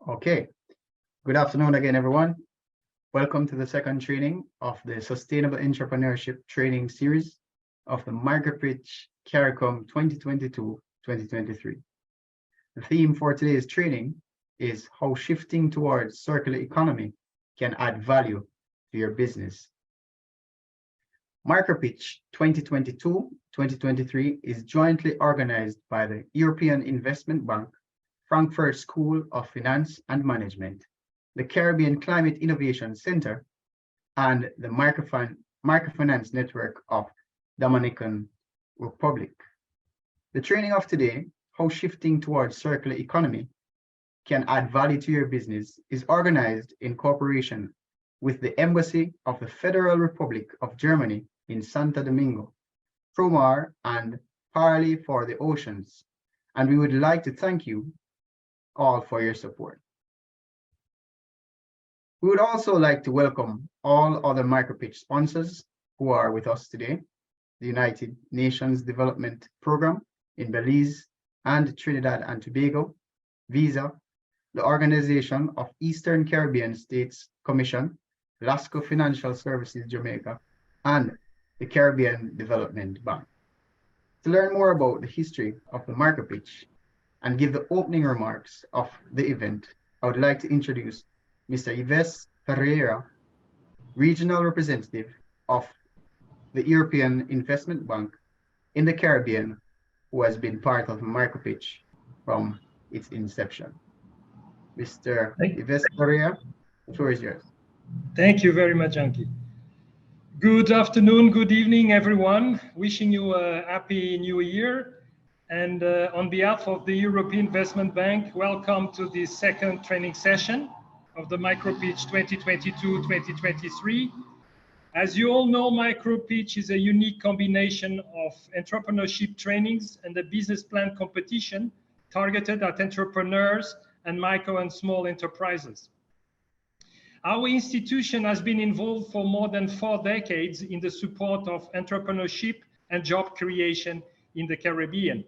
Okay, good afternoon again, everyone. Welcome to the second training of the Sustainable Entrepreneurship Training Series of the Micropitch CARICOM 2022-2023. The theme for today's training is how shifting towards circular economy can add value to your business. Micropitch 2022-2023 is jointly organized by the European Investment Bank, Frankfurt School of Finance and Management, the Caribbean Climate Innovation Center, and the Microfinance Network of Dominican Republic. The training of today, how shifting towards circular economy can add value to your business, is organized in cooperation with the Embassy of the Federal Republic of Germany in Santo Domingo, Promar and Parley for the Oceans, and we would like to thank you all for your support. We would also like to welcome all other Micropitch sponsors who are with us today: the United Nations Development Program in Belize and Trinidad and Tobago, Visa, the Organization of Eastern Caribbean States Commission, LASCO Financial Services Jamaica, and the Caribbean Development Bank. To learn more about the history of the Micropitch and give the opening remarks of the event, I would like to introduce Mr. Yves Pereira, Regional Representative of the European Investment Bank in the Caribbean, who has been part of Micropitch from its inception. Mr. Yves Pereira, the floor is yours. Thank you very much, Anki. Good afternoon, good evening, everyone. Wishing you a happy new year. And on behalf of the European Investment Bank, welcome to the second training session of the Micropitch 2022-2023. As you all know, Micropitch is a unique combination of entrepreneurship trainings and a business plan competition targeted at entrepreneurs and micro and small enterprises. Our institution has been involved for more than 4 decades in the support of entrepreneurship and job creation in the Caribbean.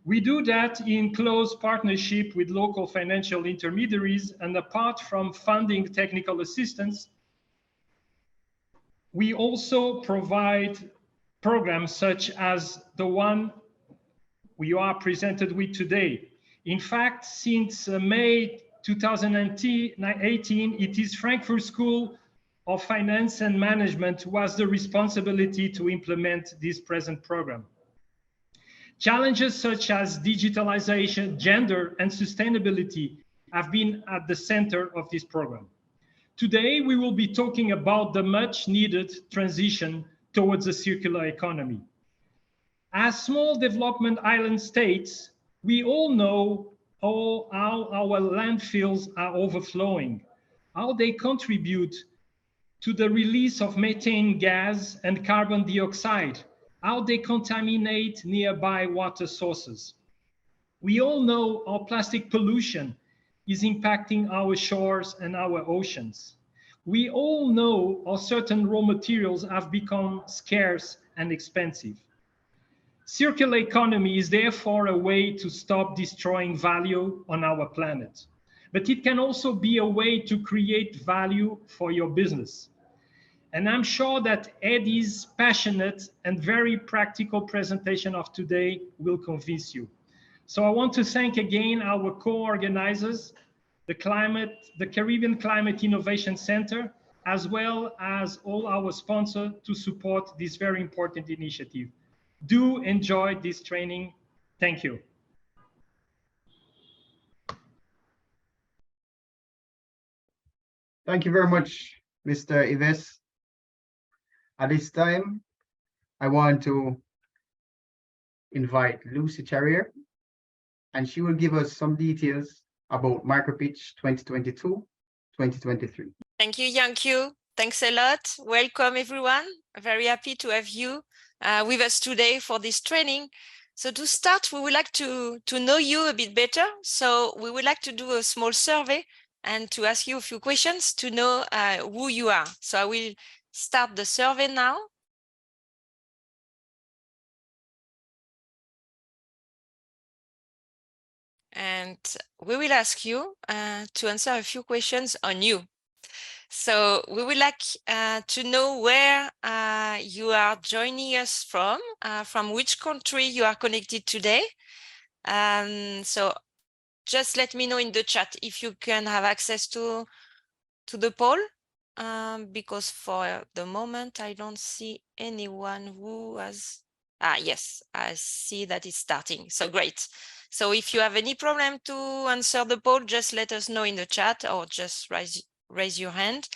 We do that in close partnership with local financial intermediaries, and apart from funding technical assistance, we also provide programs such as the one we are presented with today. In fact, since May 2018, it is Frankfurt School of Finance and Management who has the responsibility to implement this present program. Challenges such as digitalization, gender, and sustainability have been at the center of this program. Today, we will be talking about the much needed transition towards a circular economy. As small development island states, we all know how our landfills are overflowing, how they contribute to the release of methane gas and carbon dioxide, how they contaminate nearby water sources. We all know how plastic pollution is impacting our shores and our oceans. We all know how certain raw materials have become scarce and expensive. Circular economy is therefore a way to stop destroying value on our planet, but it can also be a way to create value for your business. And I'm sure that Eddy's passionate and very practical presentation of today will convince you. So I want to thank again our co-organizers, the Caribbean Climate Innovation Center, as well as all our sponsors to support this very important initiative. Do enjoy this training. Thank you. Thank you very much, Mr. Yves. At this time, I want to invite Lucy Charrier, and she will give us some details about Micropitch 2022-2023. Thank you, Yanku. Thanks a lot. Welcome, everyone. Very happy to have you with us today for this training. So to start, we would like to know you a bit better. So we would like to do a small survey and to ask you a few questions to know who you are. So I will start the survey now. and we will ask you to answer a few questions on you. So we would like to know where you are joining us from which country you are connected today. So just let me know in the chat if you can have access to the poll, because for the moment I don't see anyone who has. Yes, I see that it's starting. So great. So if you have any problem to answer the poll, just let us know in the chat or just raise your hand.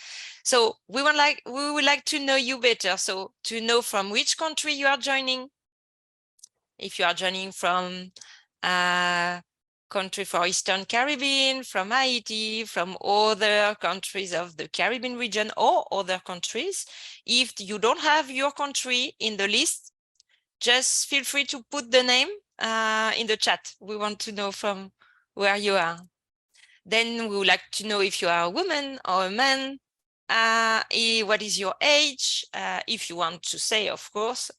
So we would like to know you better. So to know from which country you are joining. If you are joining from country for Eastern Caribbean, from Haiti, from other countries of the Caribbean region or other countries. If you don't have your country in the list, just feel free to put the name in the chat. We want to know from where you are. Then we would like to know if you are a woman or a man. What is your age? If you want to say, of course.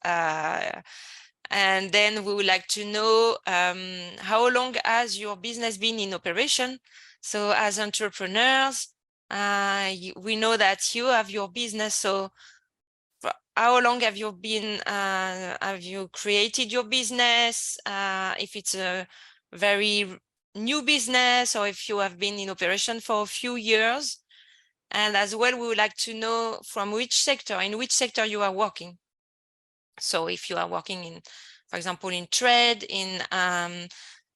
And then we would like to know how long has your business been in operation? So as entrepreneurs, we know that you have your business. So how long have you been, have you created your business? If it's a very new business or if you have been in operation for a few years. And as well, we would like to know from which sector, in which sector you are working. So if you are working in, for example, in trade, in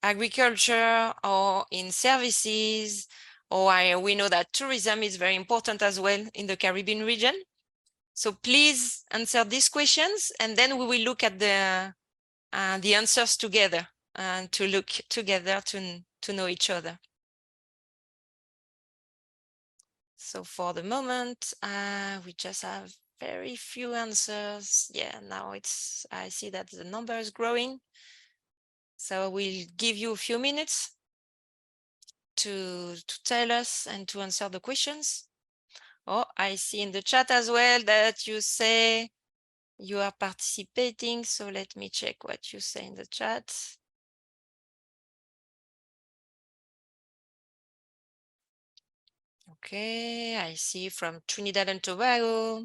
agriculture or in services, or we know that tourism is very important as well in the Caribbean region. So please answer these questions, and then we will look at the answers together and to look together to know each other. So for the moment, we just have very few answers. Yeah, now I see that the number is growing. So we'll give you a few minutes to tell us and to answer the questions. Oh, I see in the chat as well that you say you are participating. So let me check what you say in the chat. Okay, I see from Trinidad and Tobago,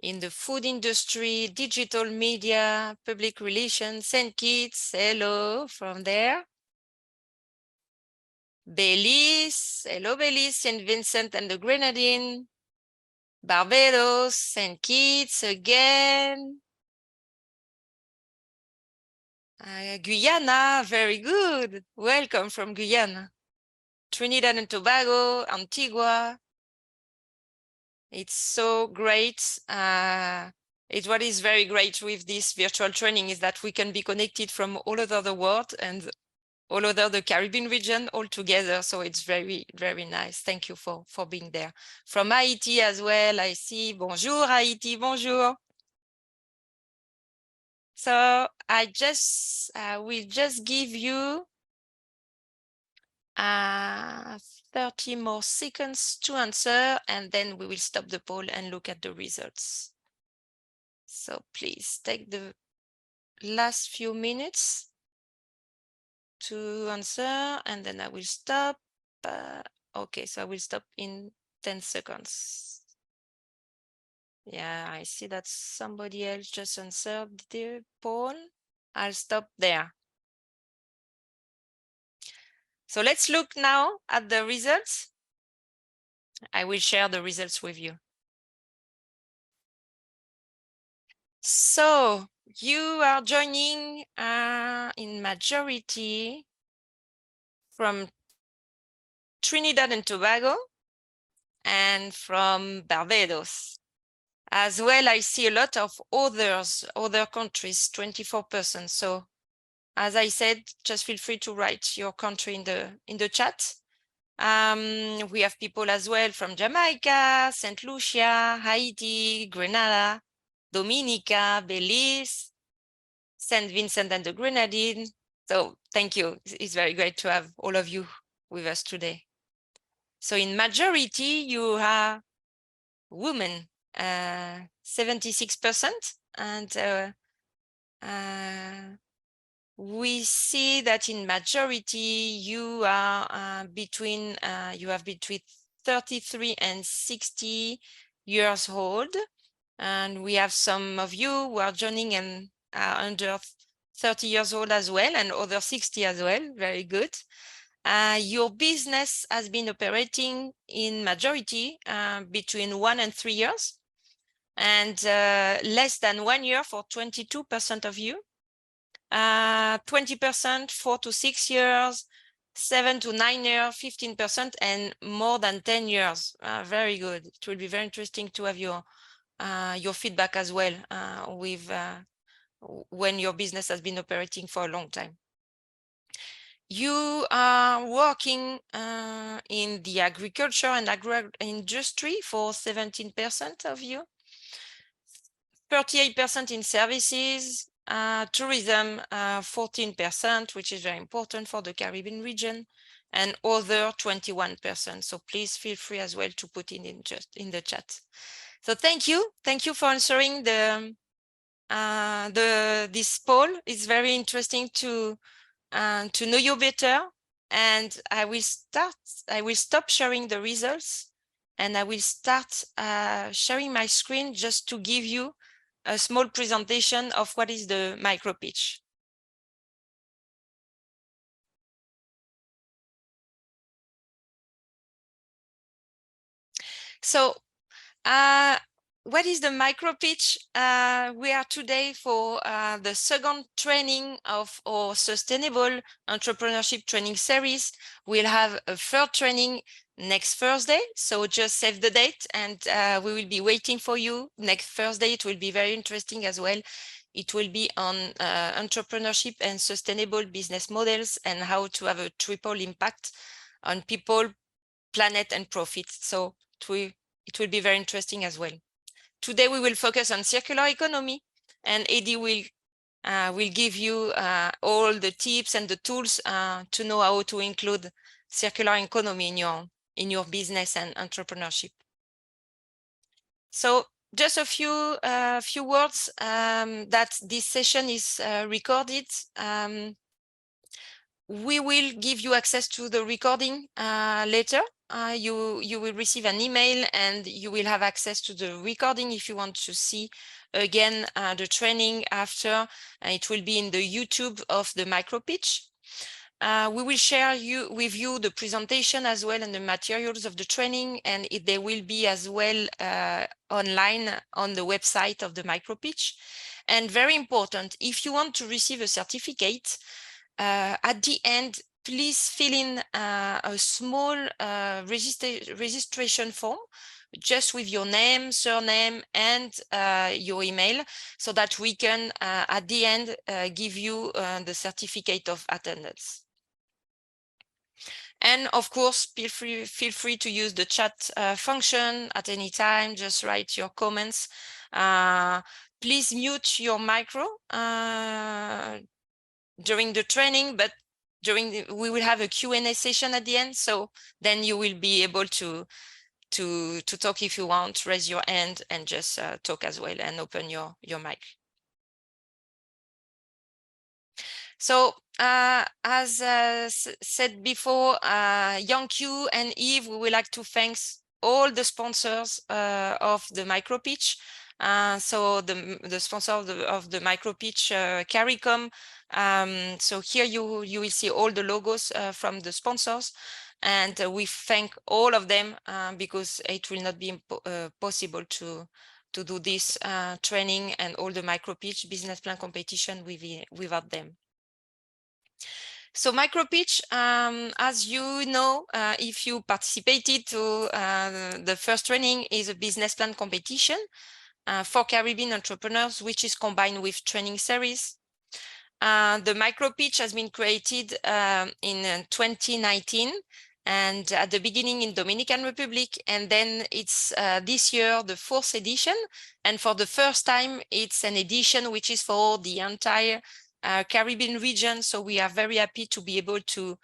in the food industry, digital media, public relations, St. Kitts, hello from there. Belize, hello Belize, St. Vincent and the Grenadines, Barbados, St. Kitts again. Guyana, very good. Welcome from Guyana. Trinidad and Tobago, Antigua. It's so great. What is very great with this virtual training is that we can be connected from all over the world and all over the Caribbean region all together. So it's very, very nice. Thank you for being there. From Haiti as well, I see. Bonjour, Haiti, bonjour. So I just will just give you 30 more seconds to answer, and then we will stop the poll and look at the results. So please take the last few minutes to answer, and then I will stop. Okay, so I will stop in 10 seconds. Yeah, I see that somebody else just answered the poll. I'll stop there. So let's look now at the results. I will share the results with you. So you are joining in majority from Trinidad and Tobago and from Barbados. As well, I see a lot of other countries, 24%. So as I said, just feel free to write your country in the chat. We have people as well from Jamaica, St. Lucia, Haiti, Grenada, Dominica, Belize, St. Vincent and the Grenadines. So thank you. It's very great to have all of you with us today. So in majority, you are women, 76%, and we see that in majority you are between 33 and 60 years old, and we have some of you who are joining and are under 30 years old as well, and over 60 as well. Very good. Your business has been operating in majority between 1 and 3 years, and less than 1 year for 22% of you. 20%, 4 to 6 years, 7 to 9 years, 15%, and more than 10 years. Very good. It will be very interesting to have your feedback as well with when your business has been operating for a long time. You are working in the agriculture and agro-industry for 17% of you, 38% in services, tourism 14%, which is very important for the Caribbean region, and other 21%. So please feel free as well to put it in the chat. So thank you for answering this poll. It's very interesting to know you better, and I will stop sharing the results, and I will start sharing my screen just to give you a small presentation of what is the micro pitch. So what is the micro pitch? We are today for the second training of our sustainable entrepreneurship training series. We'll have a third training next Thursday, so just save the date, and we will be waiting for you next Thursday. It will be very interesting as well. It will be on entrepreneurship and sustainable business models and how to have a triple impact on people, planet, and profit. So it will be very interesting as well. Today we will focus on circular economy, and Eddy will give you all the tips and the tools to know how to include circular economy in your business and entrepreneurship. So just a few words that this session is recorded. We will give you access to the recording later. You will receive an email, and you will have access to the recording if you want to see again the training after. It will be in the YouTube of the micro pitch. We will share with you the presentation as well and the materials of the training, and they will be as well online on the website of the micro pitch. And very important, if you want to receive a certificate, at the end, please fill in a small registration form just with your name, surname, and your email, so that we can at the end give you the certificate of attendance. And of course, feel free to use the chat function at any time. Just write your comments. Please mute your micro during the training, but we will have a Q&A session at the end, so then you will be able to talk if you want, raise your hand and just talk as well and open your mic. So as said before, Yanqiu and Yves, we would like to thank all the sponsors of the micro pitch. So the sponsor of the micro pitch, CARICOM. So here you will see all the logos from the sponsors, and we thank all of them because it will not be possible to do this training and all the micro pitch business plan competition without them. So micro pitch, as you know, if you participated to the first training, is a business plan competition for Caribbean entrepreneurs, which is combined with training series. The micro pitch has been created in 2019, and at the beginning in Dominican Republic, and then it's this year the 4th edition, and for the first time it's an edition which is for the entire Caribbean region. So we are very happy to be able to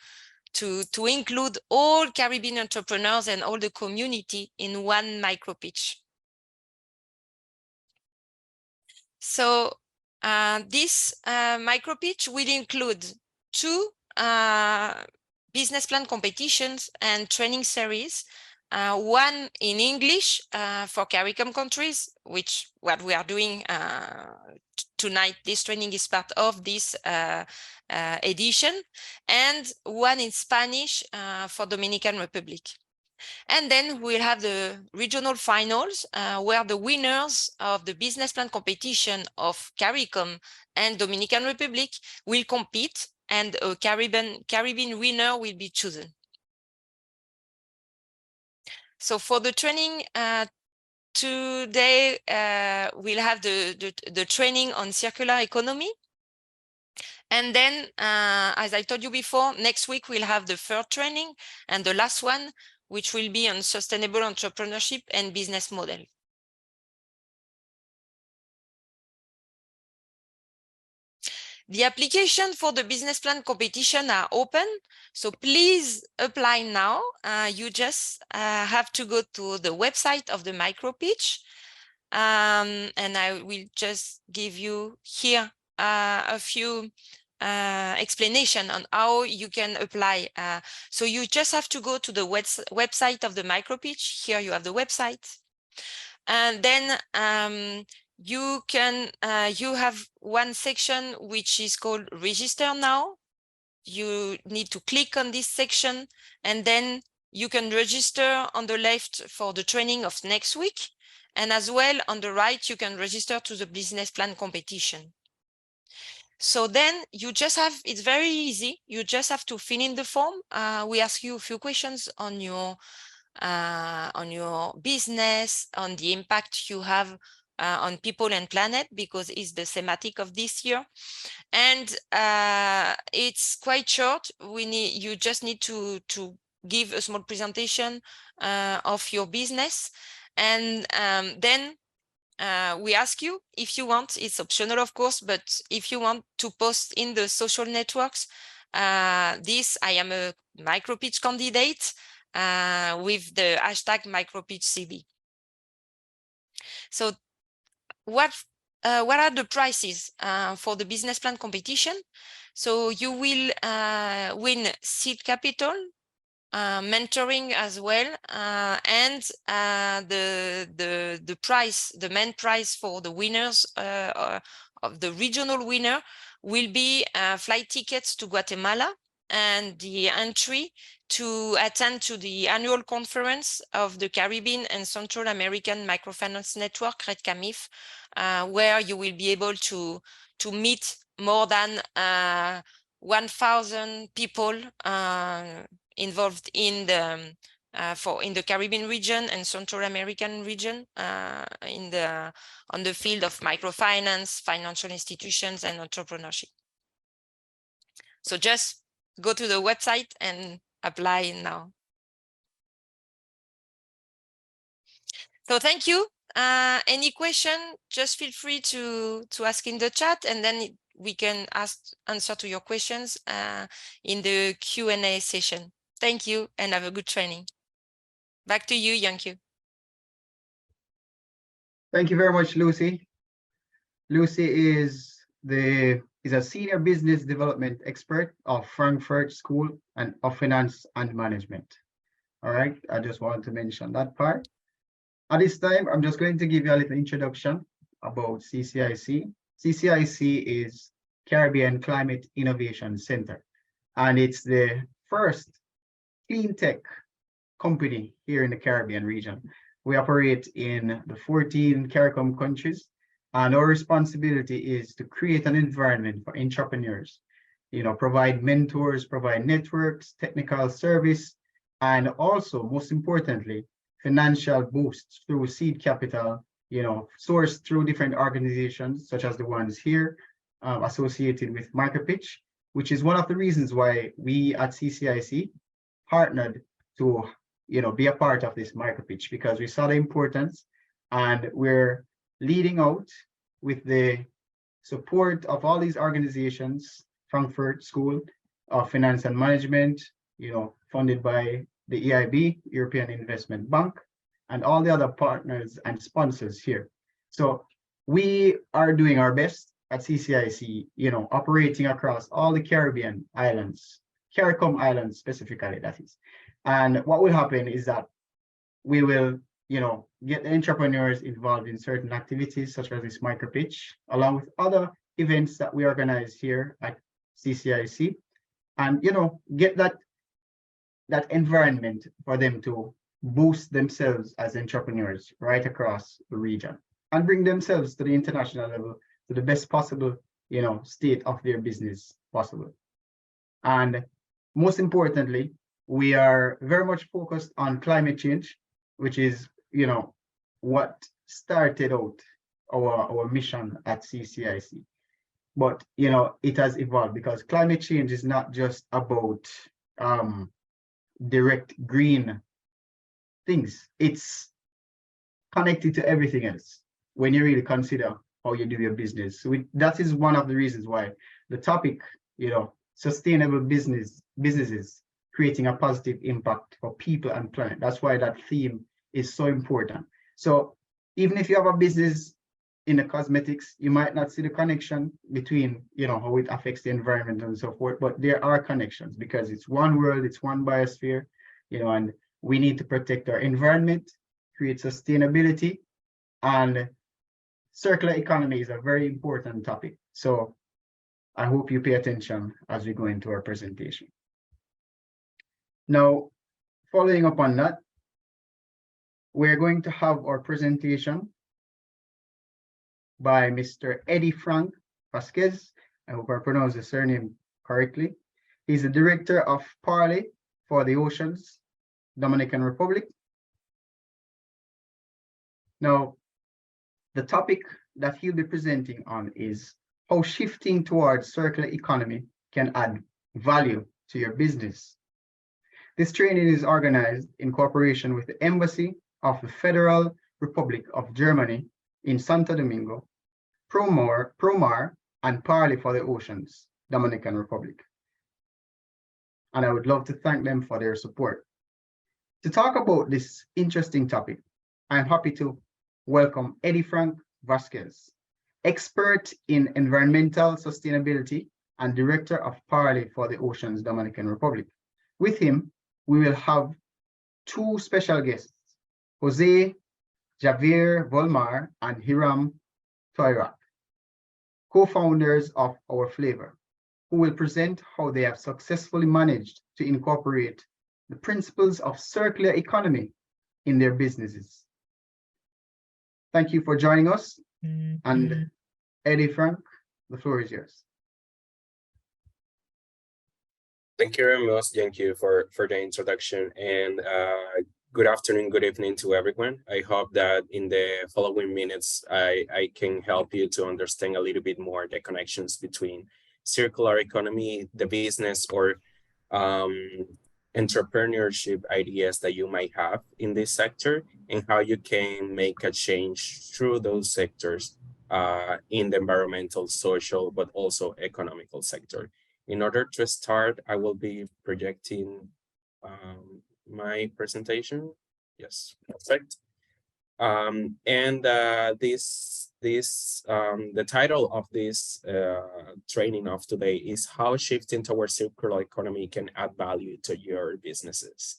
include all Caribbean entrepreneurs and all the community in one micro pitch. So This micro pitch will include 2 business plan competitions and training series. One in English for CARICOM countries, which what we are doing tonight. This training is part of this edition, and one in Spanish for Dominican Republic. And then we'll have the regional finals where the winners of the business plan competition of CARICOM and Dominican Republic will compete, and a Caribbean winner will be chosen. So for the training today, we'll have the training on circular economy. And then, as I told you before, next week we'll have the third training and the last one, which will be on sustainable entrepreneurship and business model. The application for the business plan competition are open, so please apply now. You just have to go to the website of the micro pitch, and I will just give you here a few explanation on how you can apply. So you just have to go to the website of the micro pitch. Here you have the website, and then you have one section which is called register now. You need to click on this section, and then you can register on the left for the training of next week, and as well on the right you can register to the business plan competition. So then you just have, it's very easy, you just have to fill in the form. We ask you a few questions on your business, on the impact you have on people and planet, because it's the thematic of this year. And it's quite short. You just need to give a small presentation of your business. And then we ask you if you want, it's optional of course, but if you want to post in the social networks, I am a micro pitch candidate with the hashtag micropitchcb. So what are the prices for the business plan competition? So you will win seed capital, mentoring as well, and the prize, the main prize for the winners of the regional winner will be flight tickets to Guatemala and the entry to attend to the annual conference of the Caribbean and Central American Microfinance Network, REDCAMIF, where you will be able to meet more than 1,000 people involved in the in the Caribbean region and Central American region on the field of microfinance, financial institutions, and entrepreneurship. So just go to the website and apply now. So thank you. Any question, just feel free to ask in the chat, and then we can answer to your questions in the Q&A session. Thank you, and have a good training. Back to you, Yanku. Thank you very much, Lucy. Lucy is a senior business development expert of Frankfurt School of Finance and Management. All right, I just wanted to mention that part. At this time, I'm just going to give you a little introduction about CCIC. CCIC is Caribbean Climate Innovation Center, and it's the first clean tech company here in the Caribbean region. We operate in the 14 CARICOM countries, and our responsibility is to create an environment for entrepreneurs, provide mentors, provide networks, technical service, and also, most importantly, financial boosts through seed capital, sourced through different organizations, such as the ones here associated with MicroPitch, which is one of the reasons why we at CCIC partnered to be a part of this MicroPitch, because we saw the importance, and we're leading out with the support of all these organizations, Frankfurt School of Finance and Management, funded by the EIB, European Investment Bank, and all the other partners and sponsors here. So we are doing our best at CCIC, operating across all the Caribbean islands, CARICOM islands specifically, that is. And what will happen is that we will, get the entrepreneurs involved in certain activities such as this micro pitch, along with other events that we organize here at CCIC, and get that environment for them to boost themselves as entrepreneurs right across the region and bring themselves to the international level to the best possible, state of their business possible. And most importantly, we are very much focused on climate change, which is, what started out our mission at CCIC. But, it has evolved because climate change is not just about direct green things. It's connected to everything else when you really consider how you do your business. So that is one of the reasons why the topic, sustainable businesses creating a positive impact for people and planet. That's why that theme is so important. So even if you have a business in the cosmetics, you might not see the connection between, how it affects the environment and so forth, but there are connections because it's one world, it's one biosphere, and we need to protect our environment, create sustainability, and circular economy is a very important topic. So I hope you pay attention as we go into our presentation. Now, following up on that, we're going to have our presentation by Mr. Eddy Frank Vásquez. I hope I pronounced the surname correctly. He's the director of Parley for the Oceans, Dominican Republic. Now, the topic that he'll be presenting on is how shifting towards circular economy can add value to your business. This training is organized in cooperation with the Embassy of the Federal Republic of Germany in Santo Domingo, Promar, and Parley for the Oceans, Dominican Republic. And I would love to thank them for their support. To talk about this interesting topic, I'm happy to welcome Eddy Frank Vásquez, expert in environmental sustainability and director of Parley for the Oceans, Dominican Republic. With him, we will have two special guests, Jose Javier Volmar and Hiram Toirak, co-founders of Our Flavor, who will present how they have successfully managed to incorporate the principles of circular economy in their businesses. Thank you for joining us. And Eddy Frank, the floor is yours. Thank you very much. Thank you for the introduction, and good afternoon, good evening to everyone. I hope that in the following minutes, I can help you to understand a little bit more the connections between circular economy, the business or entrepreneurship ideas that you might have in this sector, and how you can make a change through those sectors in the environmental, social, but also economical sector. In order to start, I will be projecting my presentation. Yes, perfect. The title of this training of today is how shifting towards circular economy can add value to your businesses.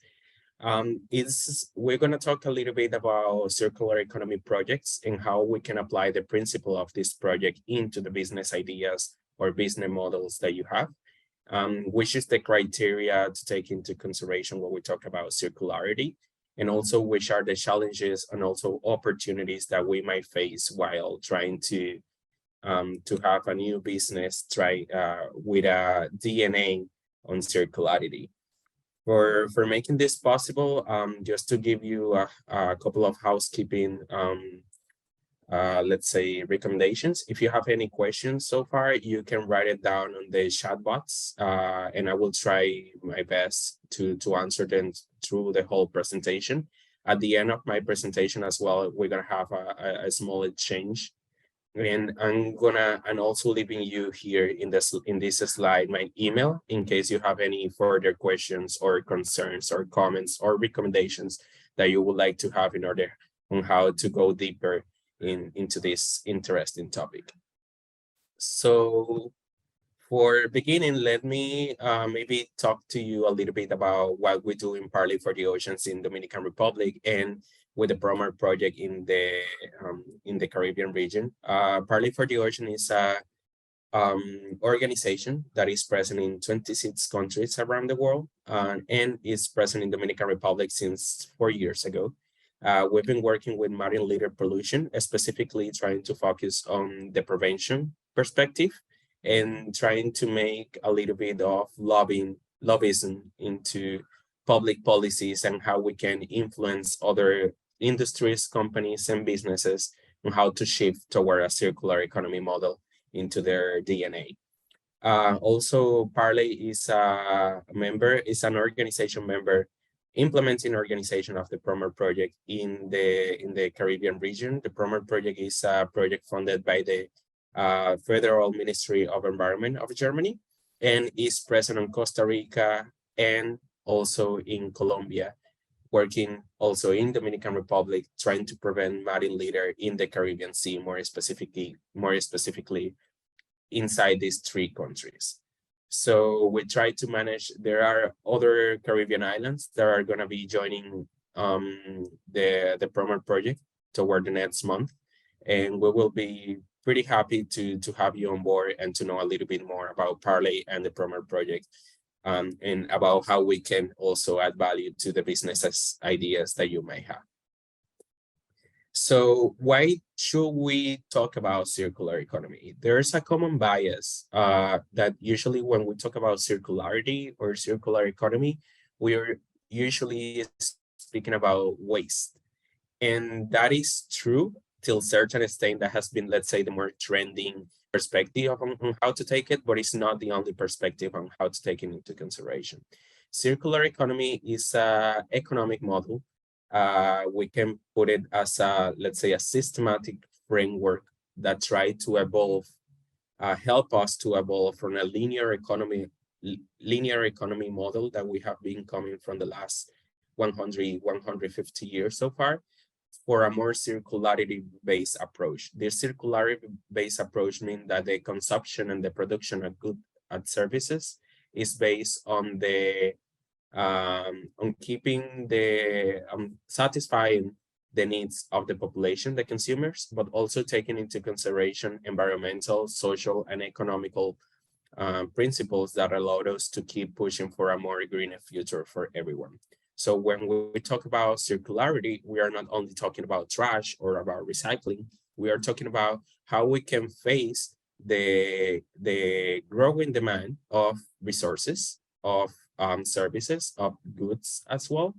We're going to talk a little bit about circular economy projects and how we can apply the principle of this project into the business ideas or business models that you have, which is the criteria to take into consideration when we talk about circularity, and also which are the challenges and also opportunities that we might face while trying to have a new business with a DNA on circularity. For making this possible, just to give you a couple of housekeeping let's say recommendations. If you have any questions so far, you can write it down on the chat box, and I will try my best to answer them through the whole presentation. At the end of my presentation as well, we're gonna have a small exchange, and I'm also leaving you here in this slide my email in case you have any further questions or concerns or comments or recommendations that you would like to have in order on how to go deeper into this interesting topic. So for beginning, let me maybe talk to you a little bit about what we do in Parley for the Oceans in Dominican Republic and with the Promar project in the Caribbean region. Parley for the Ocean is a organization that is present in 26 countries around the world and is present in Dominican Republic since 4 years ago. We've been working with marine litter pollution, specifically trying to focus on the prevention perspective and trying to make a little bit of lobbyism into public policies and how we can influence other industries, companies, and businesses on how to shift toward a circular economy model into their DNA. Also, Parley is an organization member, implementing organization of the Promar project in the Caribbean region. The Promar project is a project funded by the Federal Ministry of Environment of Germany and is present in Costa Rica and also in Colombia, working also in Dominican Republic, trying to prevent marine litter in the Caribbean Sea, more specifically inside these 3 countries. So we try to manage, there are other Caribbean islands that are going to be joining the Promar project toward the next month. And we will be pretty happy to have you on board and to know a little bit more about Parley and the Promar project and about how we can also add value to the business ideas that you may have. So why should we talk about circular economy? There's a common bias that usually when we talk about circularity or circular economy, we are usually speaking about waste. And that is true till certain extent. That has been, let's say, the more trending perspective on how to take it, but it's not the only perspective on how to take it into consideration. Circular economy is an economic model. We can put it as a, let's say, a systematic framework that try to evolve, help us to evolve from a linear economy model that we have been coming from the last 150 years so far, for a more circularity-based approach. This circularity-based approach means that the consumption and the production of goods and services is based on the on keeping the satisfying the needs of the population, the consumers, but also taking into consideration environmental, social, and economical principles that allow us to keep pushing for a more greener future for everyone. So when we talk about circularity, we are not only talking about trash or about recycling, we are talking about how we can face the growing demand of resources, of services, of goods as well,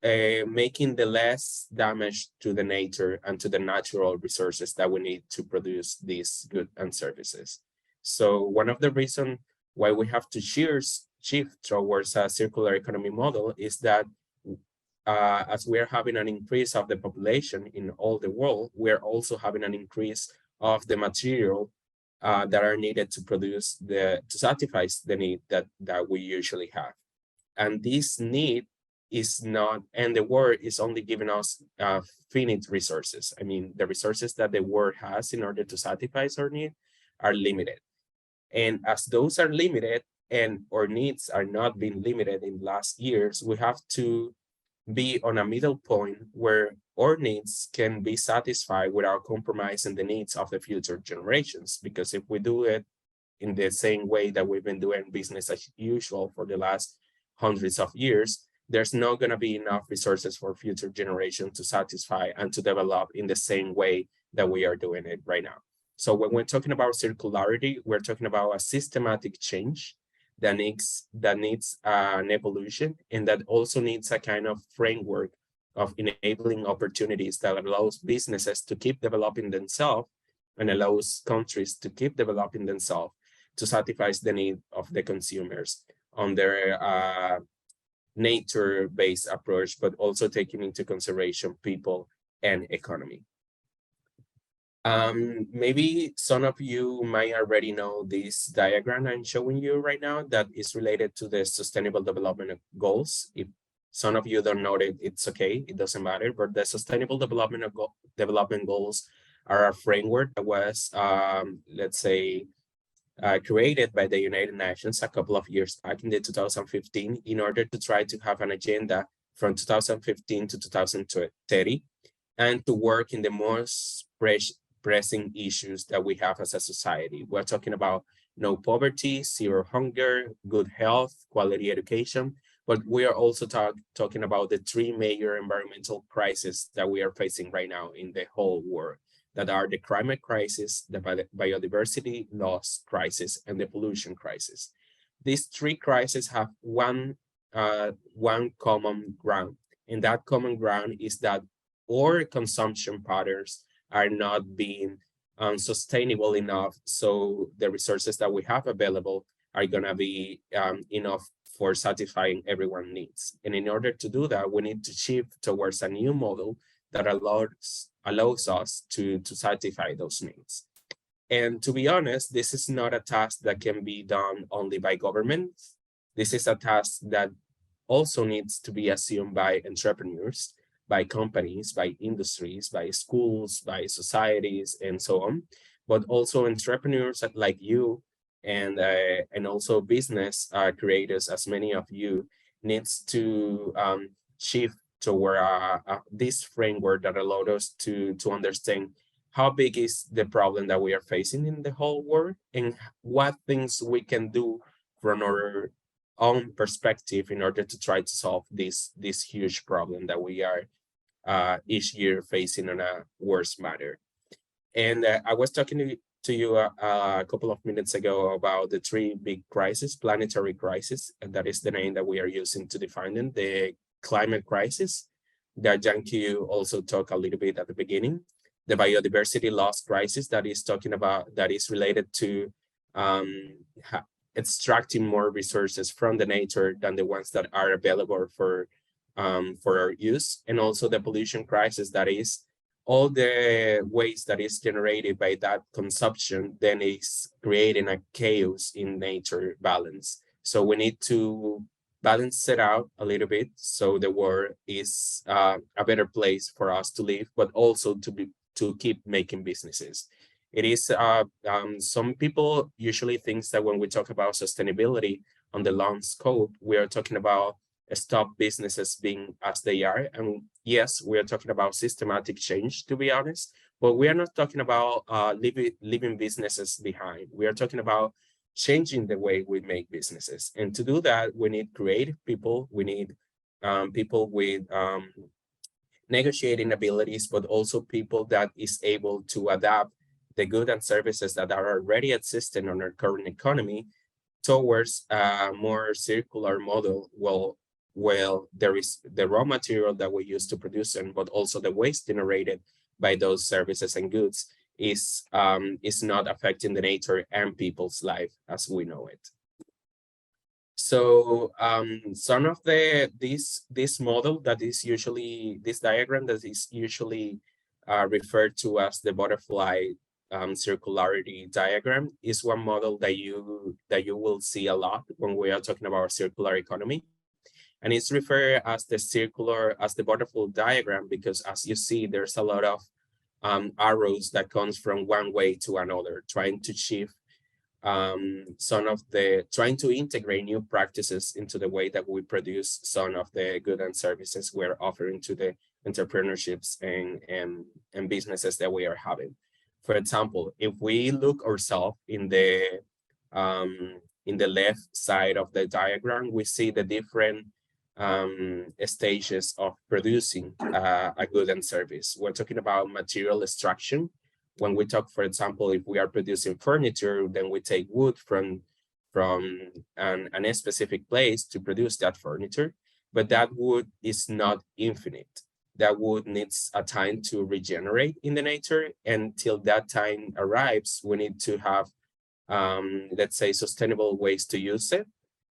making the less damage to the nature and to the natural resources that we need to produce these goods and services. So one of the reasons why we have to shift towards a circular economy model is that as we are having an increase of the population in all the world, we are also having an increase of the material that are needed to produce to satisfy the need that we usually have. And this need is not, and the world is only giving us finite resources. I mean, the resources that the world has in order to satisfy our need are limited. And as those are limited and our needs are not being limited in last years, we have to be on a middle point where our needs can be satisfied without compromising the needs of the future generations. Because if we do it in the same way that we've been doing business as usual for the last hundreds of years, there's not going to be enough resources for future generations to satisfy and to develop in the same way that we are doing it right now. So when we're talking about circularity, we're talking about a systematic change that needs an evolution, and that also needs a kind of framework of enabling opportunities that allows businesses to keep developing themselves and allows countries to keep developing themselves to satisfy the need of the consumers on their nature-based approach, but also taking into consideration people and economy. Maybe some of you might already know this diagram I'm showing you right now that is related to the Sustainable Development Goals. If some of you don't know it, it's okay, it doesn't matter, but the Sustainable Development Goals are a framework that was, let's say, created by the United Nations a couple of years back in the 2015 in order to try to have an agenda from 2015 to 2030 and to work in the most pressing issues that we have as a society. We're talking about no poverty, zero hunger, good health, quality education, but we are also talking about the three major environmental crises that we are facing right now in the whole world, that are the climate crisis, the biodiversity loss crisis, and the pollution crisis. These three crises have one common ground, and that common ground is that our consumption patterns are not being sustainable enough, so the resources that we have available are going to be enough for satisfying everyone's needs. And in order to do that, we need to shift towards a new model that allows us to satisfy those needs. And to be honest, this is not a task that can be done only by governments. This is a task that also needs to be assumed by entrepreneurs, by companies, by industries, by schools, by societies, and so on. But also entrepreneurs like you and also business creators, as many of you, needs to shift toward this framework that allowed us to understand how big is the problem that we are facing in the whole world and what things we can do from our own perspective in order to try to solve this huge problem that we are each year facing on a worse matter. And I was talking to you a couple of minutes ago about the three big crises, planetary crisis, and that is the name that we are using to define them. The climate crisis that Jan-Q also talked a little bit at the beginning, the biodiversity loss crisis that is related to extracting more resources from the nature than the ones that are available for our use, and also the pollution crisis, that is all the waste that is generated by that consumption then is creating a chaos in nature balance. So we need to balance it out a little bit so the world is a better place for us to live, but also to keep making businesses. It is some people usually think that when we talk about sustainability on the long scope, we are talking about stop businesses being as they are. And yes, we are talking about systematic change, to be honest, but we are not talking about leaving businesses behind. We are talking about changing the way we make businesses. And to do that, we need creative people. We need people with negotiating abilities, but also people that is able to adapt the goods and services that are already existing on our current economy towards a more circular model. Well, there is the raw material that we use to produce them, but also the waste generated by those services and goods is not affecting the nature and people's life as we know it. So some of this model that is usually, this diagram that is usually referred to as the butterfly circularity diagram is one model that you will see a lot when we are talking about circular economy. And it's referred as the butterfly diagram because, as you see, there's a lot of arrows that comes from one way to another, trying to shift trying to integrate new practices into the way that we produce some of the goods and services we're offering to the entrepreneurships and businesses that we are having. For example, if we look ourselves in the left side of the diagram, we see the different stages of producing a good and service. We're talking about material extraction. When we talk, for example, if we are producing furniture, then we take wood from a specific place to produce that furniture, but that wood is not infinite. That wood needs a time to regenerate in the nature. Until that time arrives, we need to have, let's say, sustainable ways to use it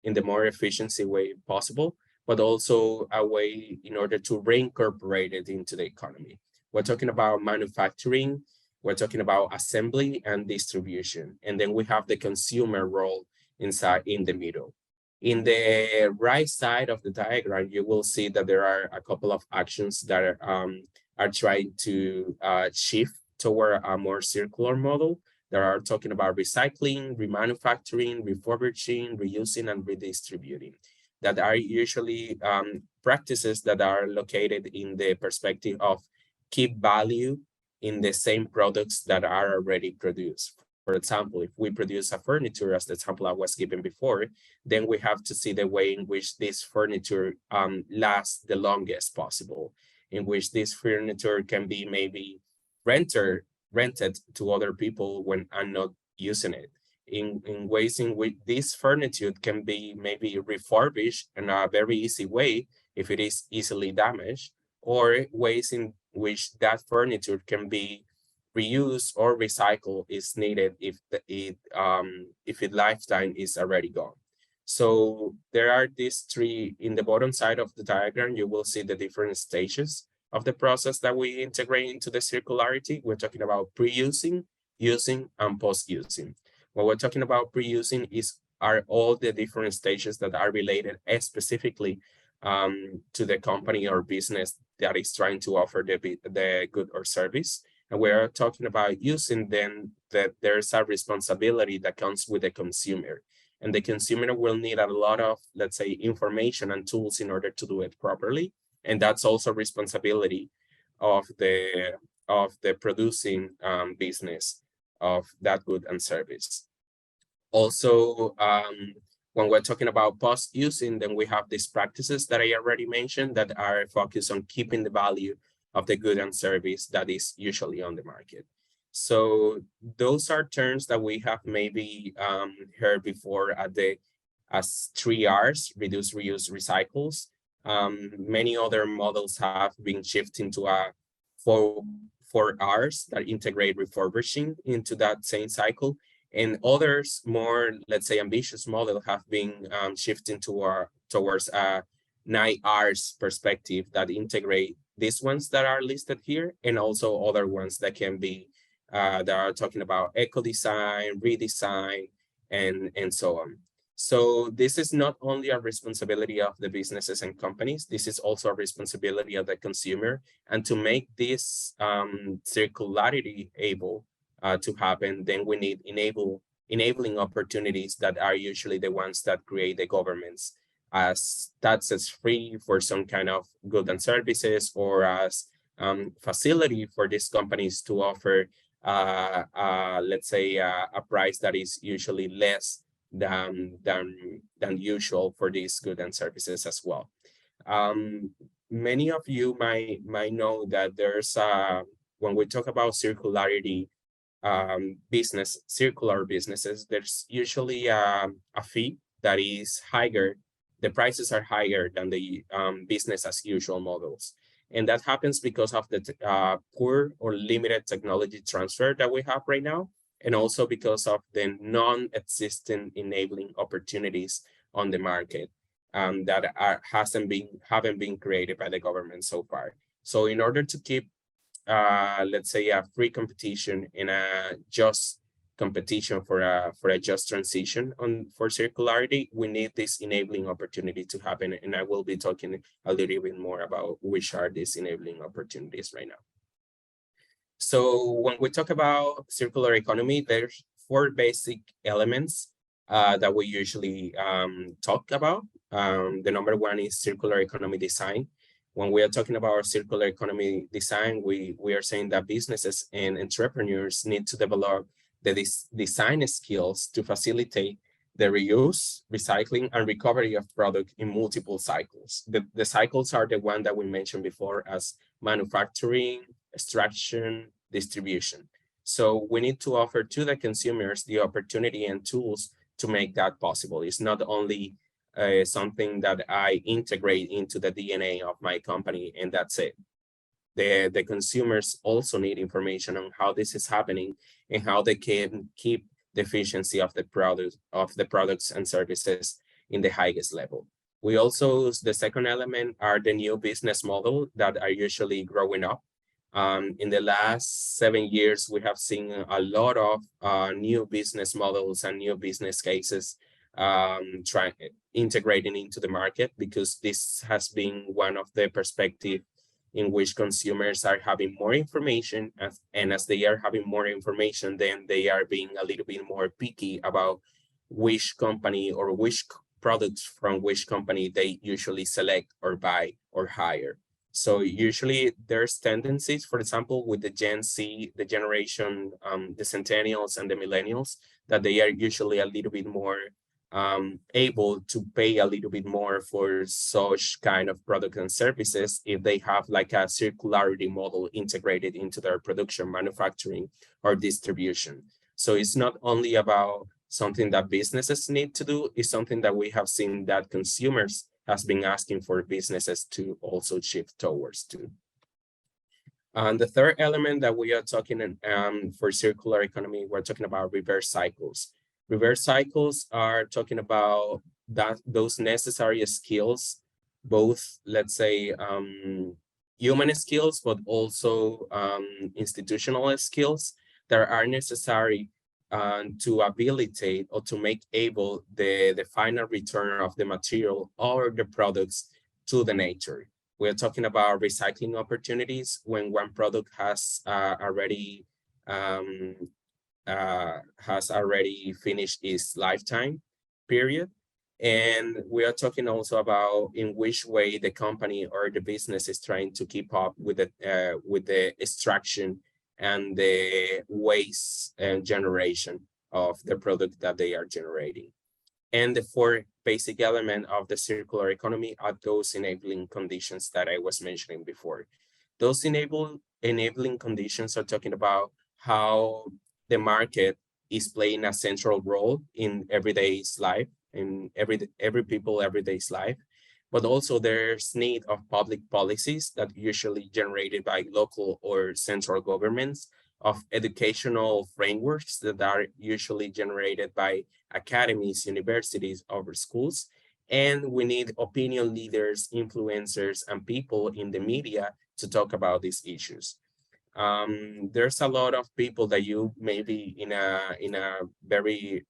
in the more efficiency way possible, but also a way in order to reincorporate it into the economy. We're talking about manufacturing, we're talking about assembly and distribution. And then we have the consumer role inside in the middle. In the right side of the diagram, you will see that there are a couple of actions that are trying to shift toward a more circular model that are talking about recycling, remanufacturing, refurbishing, reusing, and redistributing, that are usually practices that are located in the perspective of keep value in the same products that are already produced. For example, if we produce a furniture, as the example I was given before, then we have to see the way in which this furniture lasts the longest possible, in which this furniture can be maybe rented to other people when I'm not using it, in ways in which this furniture can be maybe refurbished in a very easy way if it is easily damaged, or ways in which that furniture can be reused or recycled is needed if its lifetime is already gone. So there are these three. In the bottom side of the diagram, you will see the different stages of the process that we integrate into the circularity. We're talking about pre-using, using, and post-using. What we're talking about pre-using are all the different stages that are related specifically to the company or business that is trying to offer the good or service. And we're talking about using, then that there's a responsibility that comes with the consumer. And the consumer will need a lot of, let's say, information and tools in order to do it properly. And that's also responsibility of the producing business of that good and service. Also, when we're talking about post-using, then we have these practices that I already mentioned that are focused on keeping the value of the good and service that is usually on the market. So those are terms that we have maybe heard before as 3 R's: reduce, reuse, recycles. Many other models have been shifting to a 4 R's that integrate refurbishing into that same cycle. And others, more, let's say, ambitious model have been shifting towards a 9 R's perspective that integrate these ones that are listed here, and also other ones that can be, that are talking about eco-design, redesign, and so on. So this is not only a responsibility of the businesses and companies, this is also a responsibility of the consumer. And to make this circularity able to happen, then we need enabling opportunities that are usually the ones that create the governments, as taxes free for some kind of goods and services, or as facility for these companies to offer, let's say, a price that is usually less than usual for these goods and services as well. Many of you might know that there's when we talk about circularity, circular businesses, there's usually a fee that is higher. The prices are higher than the business as usual models. And that happens because of the poor or limited technology transfer that we have right now, and also because of the non-existent enabling opportunities on the market that haven't been created by the government so far. So in order to keep, let's say, a free competition and a just competition for a just transition for circularity, we need this enabling opportunity to happen. And I will be talking a little bit more about which are these enabling opportunities right now. So when we talk about circular economy, there's 4 basic elements that we usually talk about. The number 1 is circular economy design. When we are talking about circular economy design, we are saying that businesses and entrepreneurs need to develop the design skills to facilitate the reuse, recycling, and recovery of product in multiple cycles. The cycles are the one that we mentioned before as manufacturing, extraction, distribution. So we need to offer to the consumers the opportunity and tools to make that possible. It's not only something that I integrate into the DNA of my company and that's it. The consumers also need information on how this is happening and how they can keep the efficiency of the products and services in the highest level. We also, the second element are the new business model that are usually growing up. In the last 7 years, we have seen a lot of new business models and new business cases integrating into the market, because this has been one of the perspective in which consumers are having more information, and as they are having more information, then they are being a little bit more picky about which company or which products from which company they usually select or buy or hire. So usually there's tendencies, for example, with the Gen Z, the generation, the centennials and the millennials, that they are usually a little bit more able to pay a little bit more for such kind of products and services if they have like a circularity model integrated into their production, manufacturing, or distribution. So it's not only about something that businesses need to do, it's something that we have seen that consumers has been asking for businesses to also shift towards too. And the third element that we are talking for circular economy, we're talking about reverse cycles. Reverse cycles are talking about those necessary skills, both, let's say, human skills, but also institutional skills that are necessary to habilitate or to make able the final return of the material or the products to the nature. We're talking about recycling opportunities when one product has already finished its lifetime period. And we are talking also about in which way the company or the business is trying to keep up with the extraction and the waste generation of the product that they are generating. And the fourth basic element of the circular economy are those enabling conditions that I was mentioning before. Those enabling conditions are talking about how the market is playing a central role in everyday's life, in every people everyday's life, but also there's need of public policies that usually generated by local or central governments, of educational frameworks that are usually generated by academies, universities, or schools. And we need opinion leaders, influencers, and people in the media to talk about these issues. There's a lot of people that you maybe in a very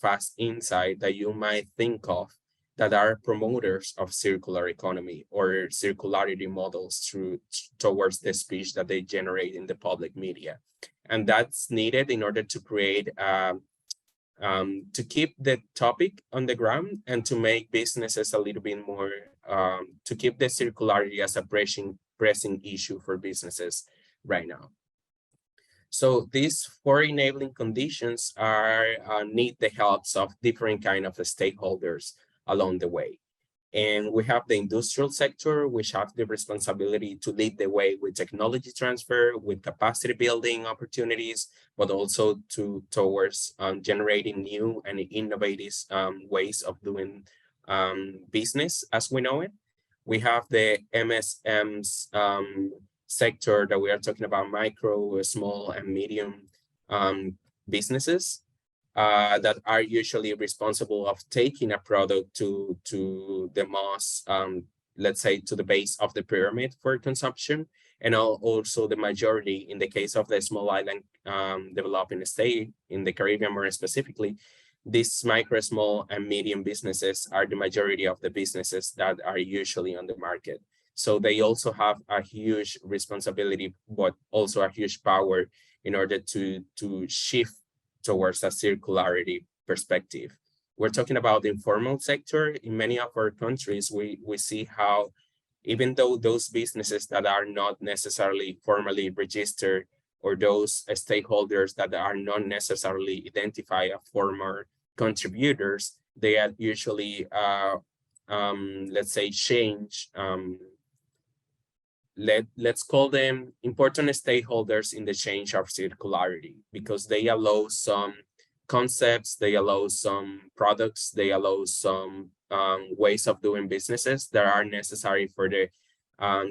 fast insight that you might think of that are promoters of circular economy or circularity models towards the speech that they generate in the public media. And that's needed in order to create, to keep the topic on the ground and to make businesses a little bit more, to keep the circularity as a pressing issue for businesses right now. So these four enabling conditions need the helps of different kind of stakeholders along the way. And we have the industrial sector, which have the responsibility to lead the way with technology transfer, with capacity building opportunities, but also towards generating new and innovative ways of doing business as we know it. We have the MSMs sector that we are talking about, micro, small, and medium businesses. That are usually responsible of taking a product to the most, let's say, to the base of the pyramid for consumption, and also the majority in the case of the small island developing state in the Caribbean more specifically, these micro, small, and medium businesses are the majority of the businesses that are usually on the market. So they also have a huge responsibility, but also a huge power in order to shift towards a circularity perspective. We're talking about the informal sector. In many of our countries, we see how even though those businesses that are not necessarily formally registered or those stakeholders that are not necessarily identified as former contributors, they are usually, let's say, let's call them important stakeholders in the change of circularity, because they allow some concepts, they allow some products, they allow some ways of doing businesses that are necessary for the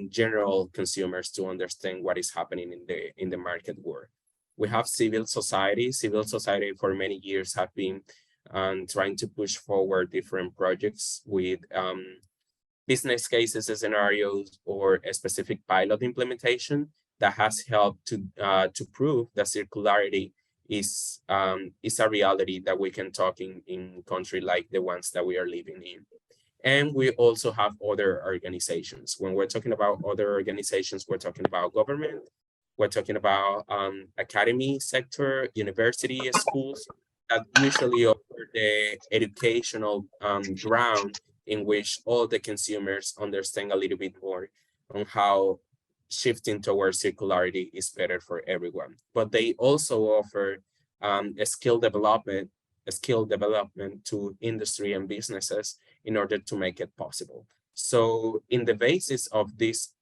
general consumers to understand what is happening in the market world. We have civil society. Civil society for many years have been trying to push forward different projects with business cases, scenarios, or a specific pilot implementation that has helped to prove that circularity is a reality that we can talk in countries like the ones that we are living in. And we also have other organizations. When we're talking about other organizations, we're talking about government, we're talking about academy sector, university, schools that usually offer the educational ground in which all the consumers understand a little bit more on how shifting towards circularity is better for everyone. But they also offer a skill development to industry and businesses in order to make it possible. So in the basis of this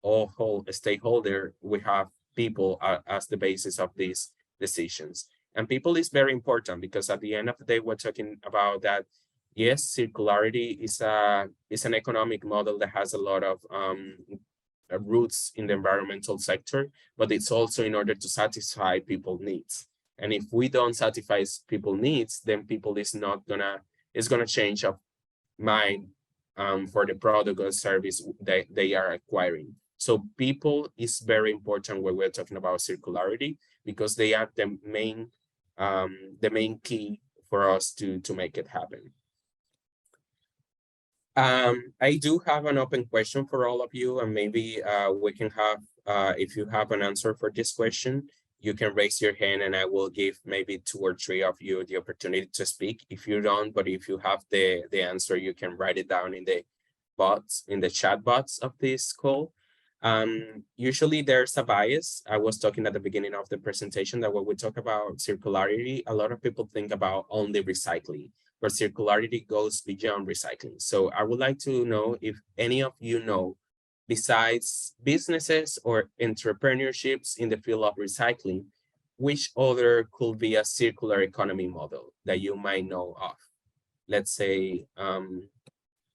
whole stakeholder, we have people as the basis of these decisions. And people is very important because at the end of the day, we're talking about that. Yes, circularity is an economic model that has a lot of roots in the environmental sector, but it's also in order to satisfy people's needs. And if we don't satisfy people's needs, then people is gonna change of mind for the product or service that they are acquiring. So people is very important when we're talking about circularity because they are the main key for us to make it happen. I do have an open question for all of you, and maybe we can have, if you have an answer for this question, you can raise your hand and I will give maybe 2 or 3 of you the opportunity to speak. If you don't, but if you have the answer, you can write it down in the bots, in the chat bots of this call. Usually there's a bias. I was talking at the beginning of the presentation that when we talk about circularity, a lot of people think about only recycling, but circularity goes beyond recycling. So I would like to know if any of you know, besides businesses or entrepreneurships in the field of recycling, which other could be a circular economy model that you might know of? Let's say,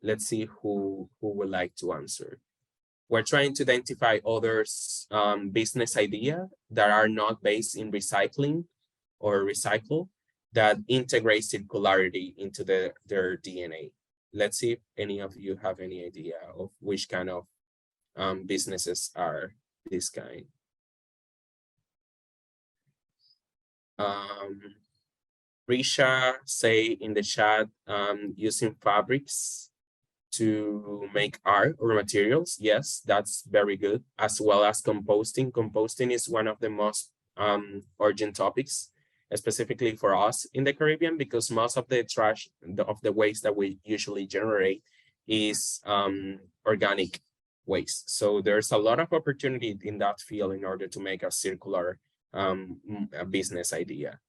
let's see who would like to answer. We're trying to identify others business idea that are not based in recycling or recycle that integrate circularity into their DNA. Let's see if any of you have any idea of which kind of businesses are this kind. Risha say in the chat, using fabrics to make art or materials. Yes, that's very good. As well as composting. Composting is one of the most urgent topics, specifically for us in the Caribbean, because most of the trash, of the waste that we usually generate is organic waste. So there's a lot of opportunity in that field in order to make a circular business idea.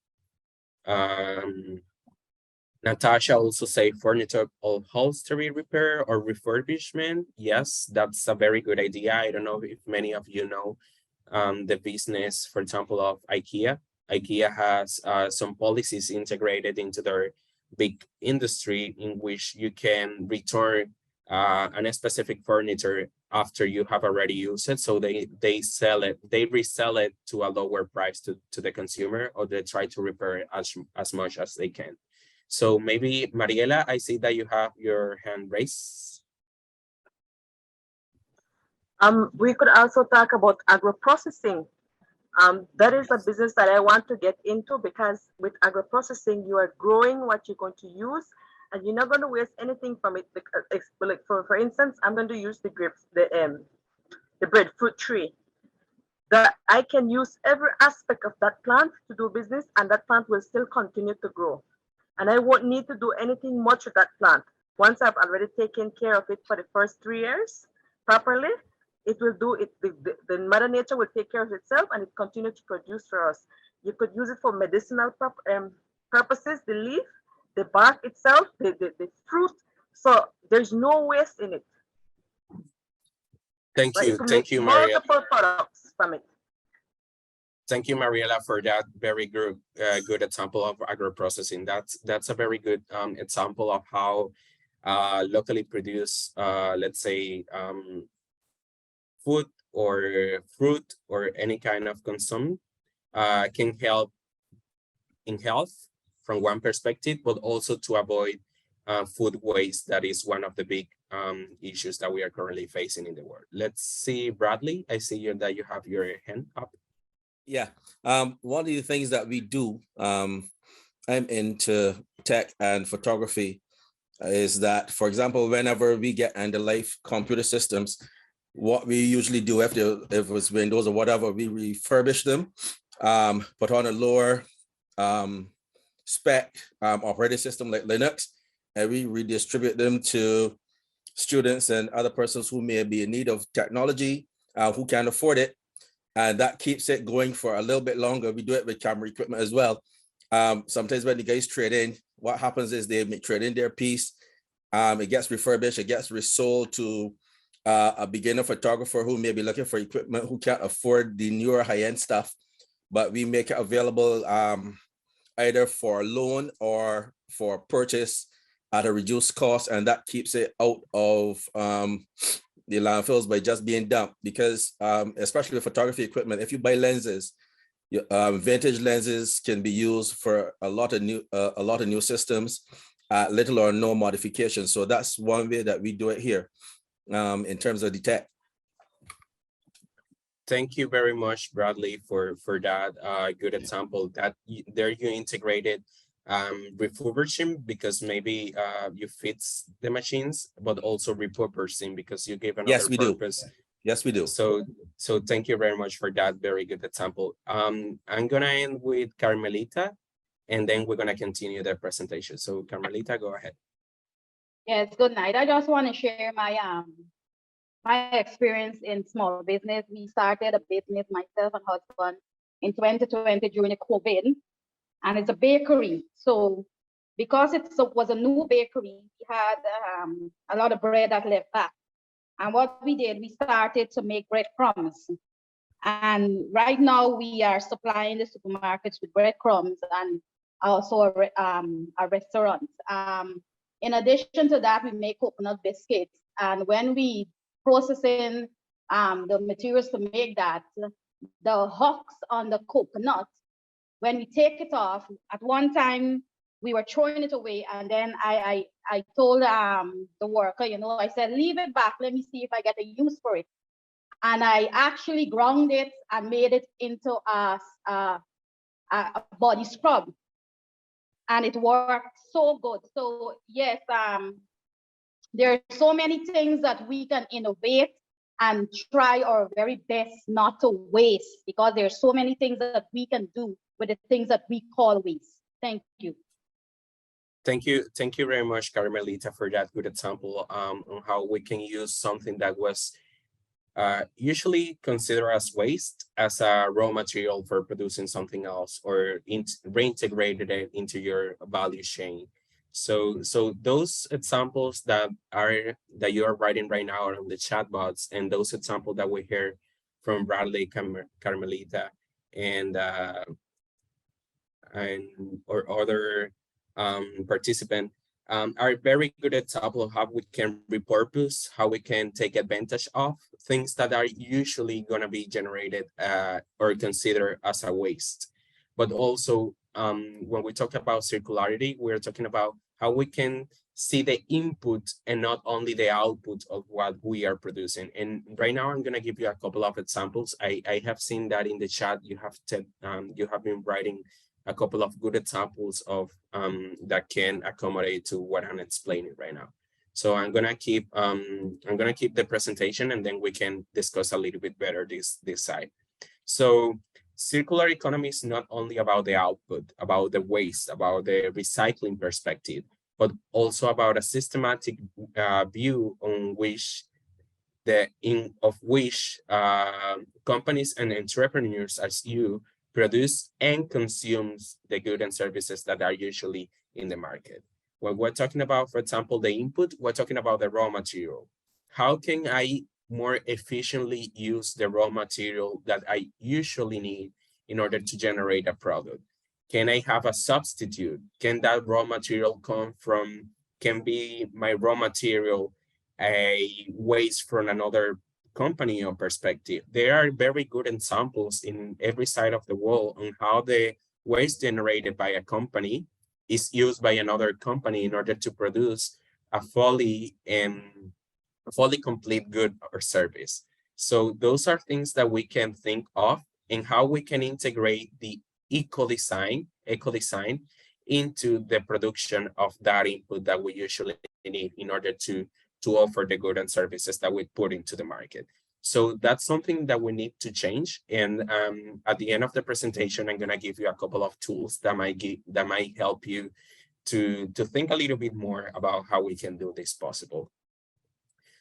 Natasha also say furniture upholstery repair or refurbishment. Yes, that's a very good idea. I don't know if many of you know the business, for example, of IKEA. IKEA has some policies integrated into their big industry in which you can return a specific furniture after you have already used it. So they sell it, they resell it to a lower price to the consumer, or they try to repair it as much as they can. So maybe Mariela, I see that you have your hand raised. We could also talk about agro-processing. That is a business that I want to get into, because with agro-processing, you are growing what you're going to use, and you're not going to waste anything from it. Like for instance, I'm going to use the grapes, the breadfruit tree. That I can use every aspect of that plant to do business, and that plant will still continue to grow. And I won't need to do anything much with that plant. Once I've already taken care of it for the first 3 years properly, it will do it. The Mother Nature will take care of itself, and it continue to produce for us. You could use it for medicinal purposes, the leaf, the bark itself, the fruit. So there's no waste in it. Thank you, Mariela. Multiple products from it. Thank you, Mariela, for that very good example of agro-processing. That's a very good example of how locally produced, let's say, food or fruit or any kind of consumption can help in health from one perspective, but also to avoid food waste. That is one of the big issues that we are currently facing in the world. Let's see, Bradley, I see that you have your hand up. Yeah, one of the things that we do, I'm into tech and photography. is that, for example, whenever we get end-of-life computer systems, what we usually do if it's Windows or whatever, we refurbish them, put on a lower spec operating system like Linux, and we redistribute them to students and other persons who may be in need of technology, who can't afford it. And that keeps it going for a little bit longer. We do it with camera equipment as well. Sometimes when the guys trade in, what happens is they may trade in their piece. It gets refurbished, it gets resold to a beginner photographer who may be looking for equipment, who can't afford the newer high-end stuff, but we make it available either for loan or for purchase at a reduced cost, and that keeps it out of the landfills by just being dumped. Because especially with photography equipment, if you buy lenses, vintage lenses can be used for a lot of new systems, little or no modification. So that's one way that we do it here in terms of the tech. Thank you very much, Bradley, for that good example that there you integrated refurbishing, because maybe you fix the machines, but also repurposing because you gave another Yes, we purpose. do. Yes, we do. So thank you very much for that very good example. I'm gonna end with Carmelita, and then we're gonna continue the presentation. So Carmelita, go ahead. Yes, good night. I just want to share my my experience in small business. We started a business, myself and husband, in 2020 during the COVID, and it's a bakery. So because it was a new bakery, we had a lot of bread that left back. And what we did, we started to make breadcrumbs. And right now we are supplying the supermarkets with breadcrumbs and also a restaurant. In addition to that, we make coconut biscuits. And when we processing the materials to make that, the husks on the coconut, when we take it off, at one time we were throwing it away, and then I told the worker, I said, leave it back, let me see if I get a use for it. And I actually ground it and made it into a body scrub, and it worked so good. So yes, there are so many things that we can innovate and try our very best not to waste, because there are so many things that we can do with the things that we call waste. Thank you. Thank you very much, Carmelita, for that good example on how we can use something that was usually considered as waste as a raw material for producing something else, or reintegrated it into your value chain. So those examples that you are writing right now on the chat box, and those examples that we hear from Bradley, Carmelita, and or other participant are very good example of how we can repurpose, how we can take advantage of things that are usually going to be generated or considered as a waste. But also when we talk about circularity, we're talking about how we can see the input and not only the output of what we are producing. And right now I'm going to give you a couple of examples. I have seen that in the chat you have been writing a couple of good examples of that can accommodate to what I'm explaining right now. So I'm gonna keep the presentation, and then we can discuss a little bit better this side. So circular economy is not only about the output, about the waste, about the recycling perspective, but also about a systematic view on which companies and entrepreneurs as you produce and consumes the goods and services that are usually in the market. When we're talking about, for example, the input, we're talking about the raw material. How can I more efficiently use the raw material that I usually need in order to generate a product? Can I have a substitute? Can that raw material can be my raw material a waste from another company or perspective? There are very good examples in every side of the world on how the waste generated by a company is used by another company in order to produce a fully complete good or service. So those are things that we can think of, and how we can integrate the eco design into the production of that input that we usually need in order to offer the goods and services that we put into the market. So that's something that we need to change. And at the end of the presentation, I'm going to give you a couple of tools that might help you to think a little bit more about how we can do this possible.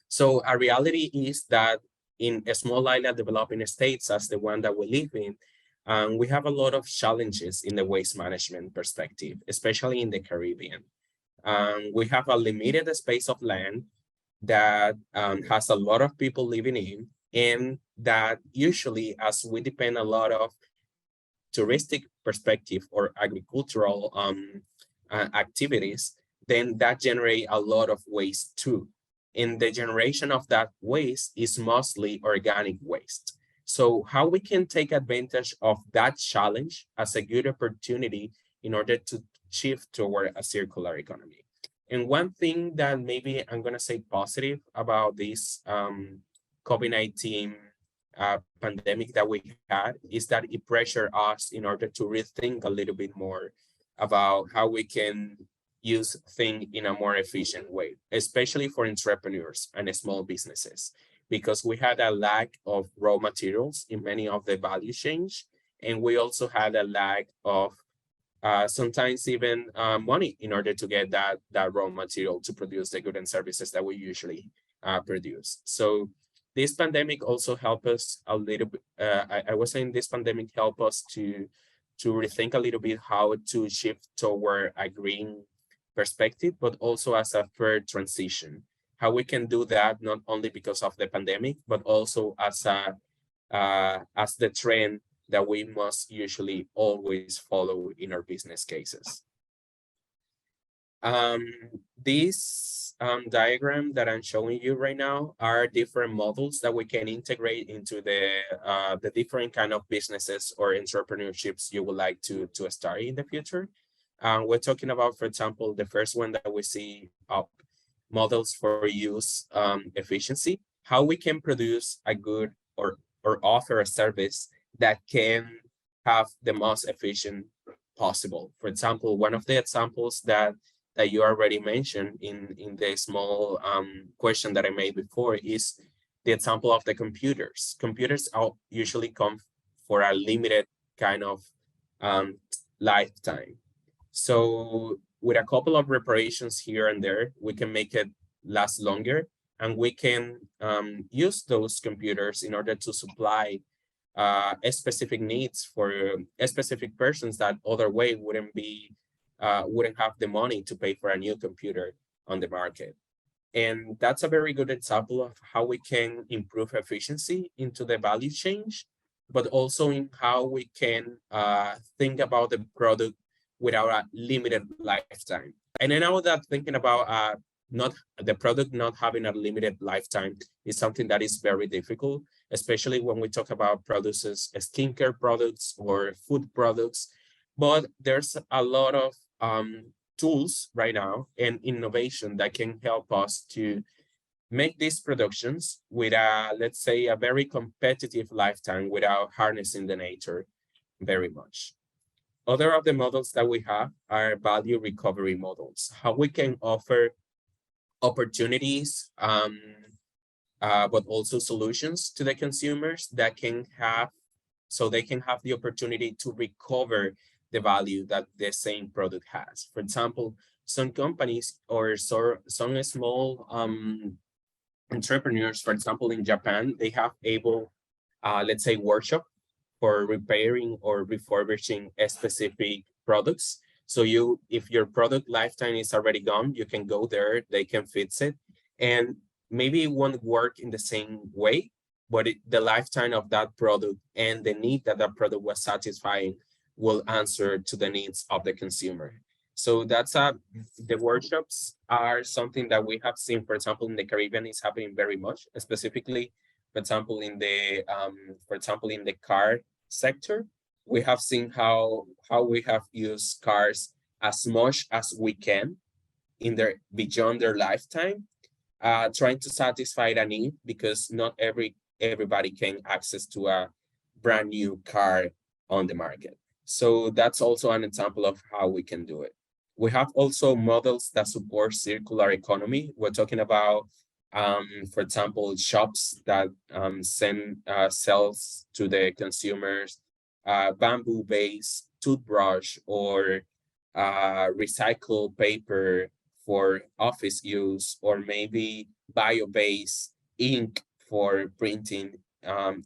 So a reality is that in a small island developing states as the one that we live in, we have a lot of challenges in the waste management perspective, especially in the Caribbean. We have a limited space of land that has a lot of people living in, and that usually, as we depend a lot of touristic perspective or agricultural activities, then that generate a lot of waste too. And the generation of that waste is mostly organic waste. So how we can take advantage of that challenge as a good opportunity in order to shift toward a circular economy. And one thing that maybe I'm going to say positive about this COVID-19 pandemic that we had is that it pressured us in order to rethink a little bit more about how we can use things in a more efficient way, especially for entrepreneurs and small businesses, because we had a lack of raw materials in many of the value chains, and we also had a lack of sometimes even money in order to get that raw material to produce the goods and services that we usually produce. So this pandemic also helped us a little bit. I was saying this pandemic helped us to rethink a little bit how to shift toward a green perspective, but also as a fair transition. How we can do that not only because of the pandemic, but also as the trend that we must usually always follow in our business cases. This diagram that I'm showing you right now are different models that we can integrate into the different kind of businesses or entrepreneurships you would like to start in the future. We're talking about, for example, the first one that we see up, models for use efficiency, how we can produce a good or offer a service that can have the most efficient possible. For example, one of the examples that you already mentioned in the small question that I made before is the example of the computers. Computers usually come for a limited kind of lifetime. So with a couple of reparations here and there, we can make it last longer, and we can use those computers in order to supply specific needs for specific persons that other way wouldn't have the money to pay for a new computer on the market. And that's a very good example of how we can improve efficiency into the value chain, but also in how we can think about the product without a limited lifetime. And I know that thinking about the product not having a limited lifetime is something that is very difficult, especially when we talk about produces skincare products or food products. But there's a lot of tools right now and innovation that can help us to make these productions with let's say, a very competitive lifetime without harnessing the nature very much. Other of the models that we have are value recovery models, how we can offer opportunities, but also solutions to the consumers that can have, so they can have the opportunity to recover the value that the same product has. For example, some companies or some small entrepreneurs, for example, in Japan, they have let's say, workshop for repairing or refurbishing specific products. So if your product lifetime is already gone, you can go there, they can fix it. And maybe it won't work in the same way, but the lifetime of that product and the need that product was satisfying will answer to the needs of the consumer. So that's the workshops are something that we have seen, for example, in the Caribbean is happening very much, specifically, for example, in the car sector. We have seen how we have used cars as much as we can beyond their lifetime, trying to satisfy the need, because not everybody can access to a brand new car on the market. So that's also an example of how we can do it. We have also models that support circular economy. We're talking about, for example, shops that send cells to the consumers, bamboo-based toothbrush or recycled paper for office use, or maybe bio-based ink for printing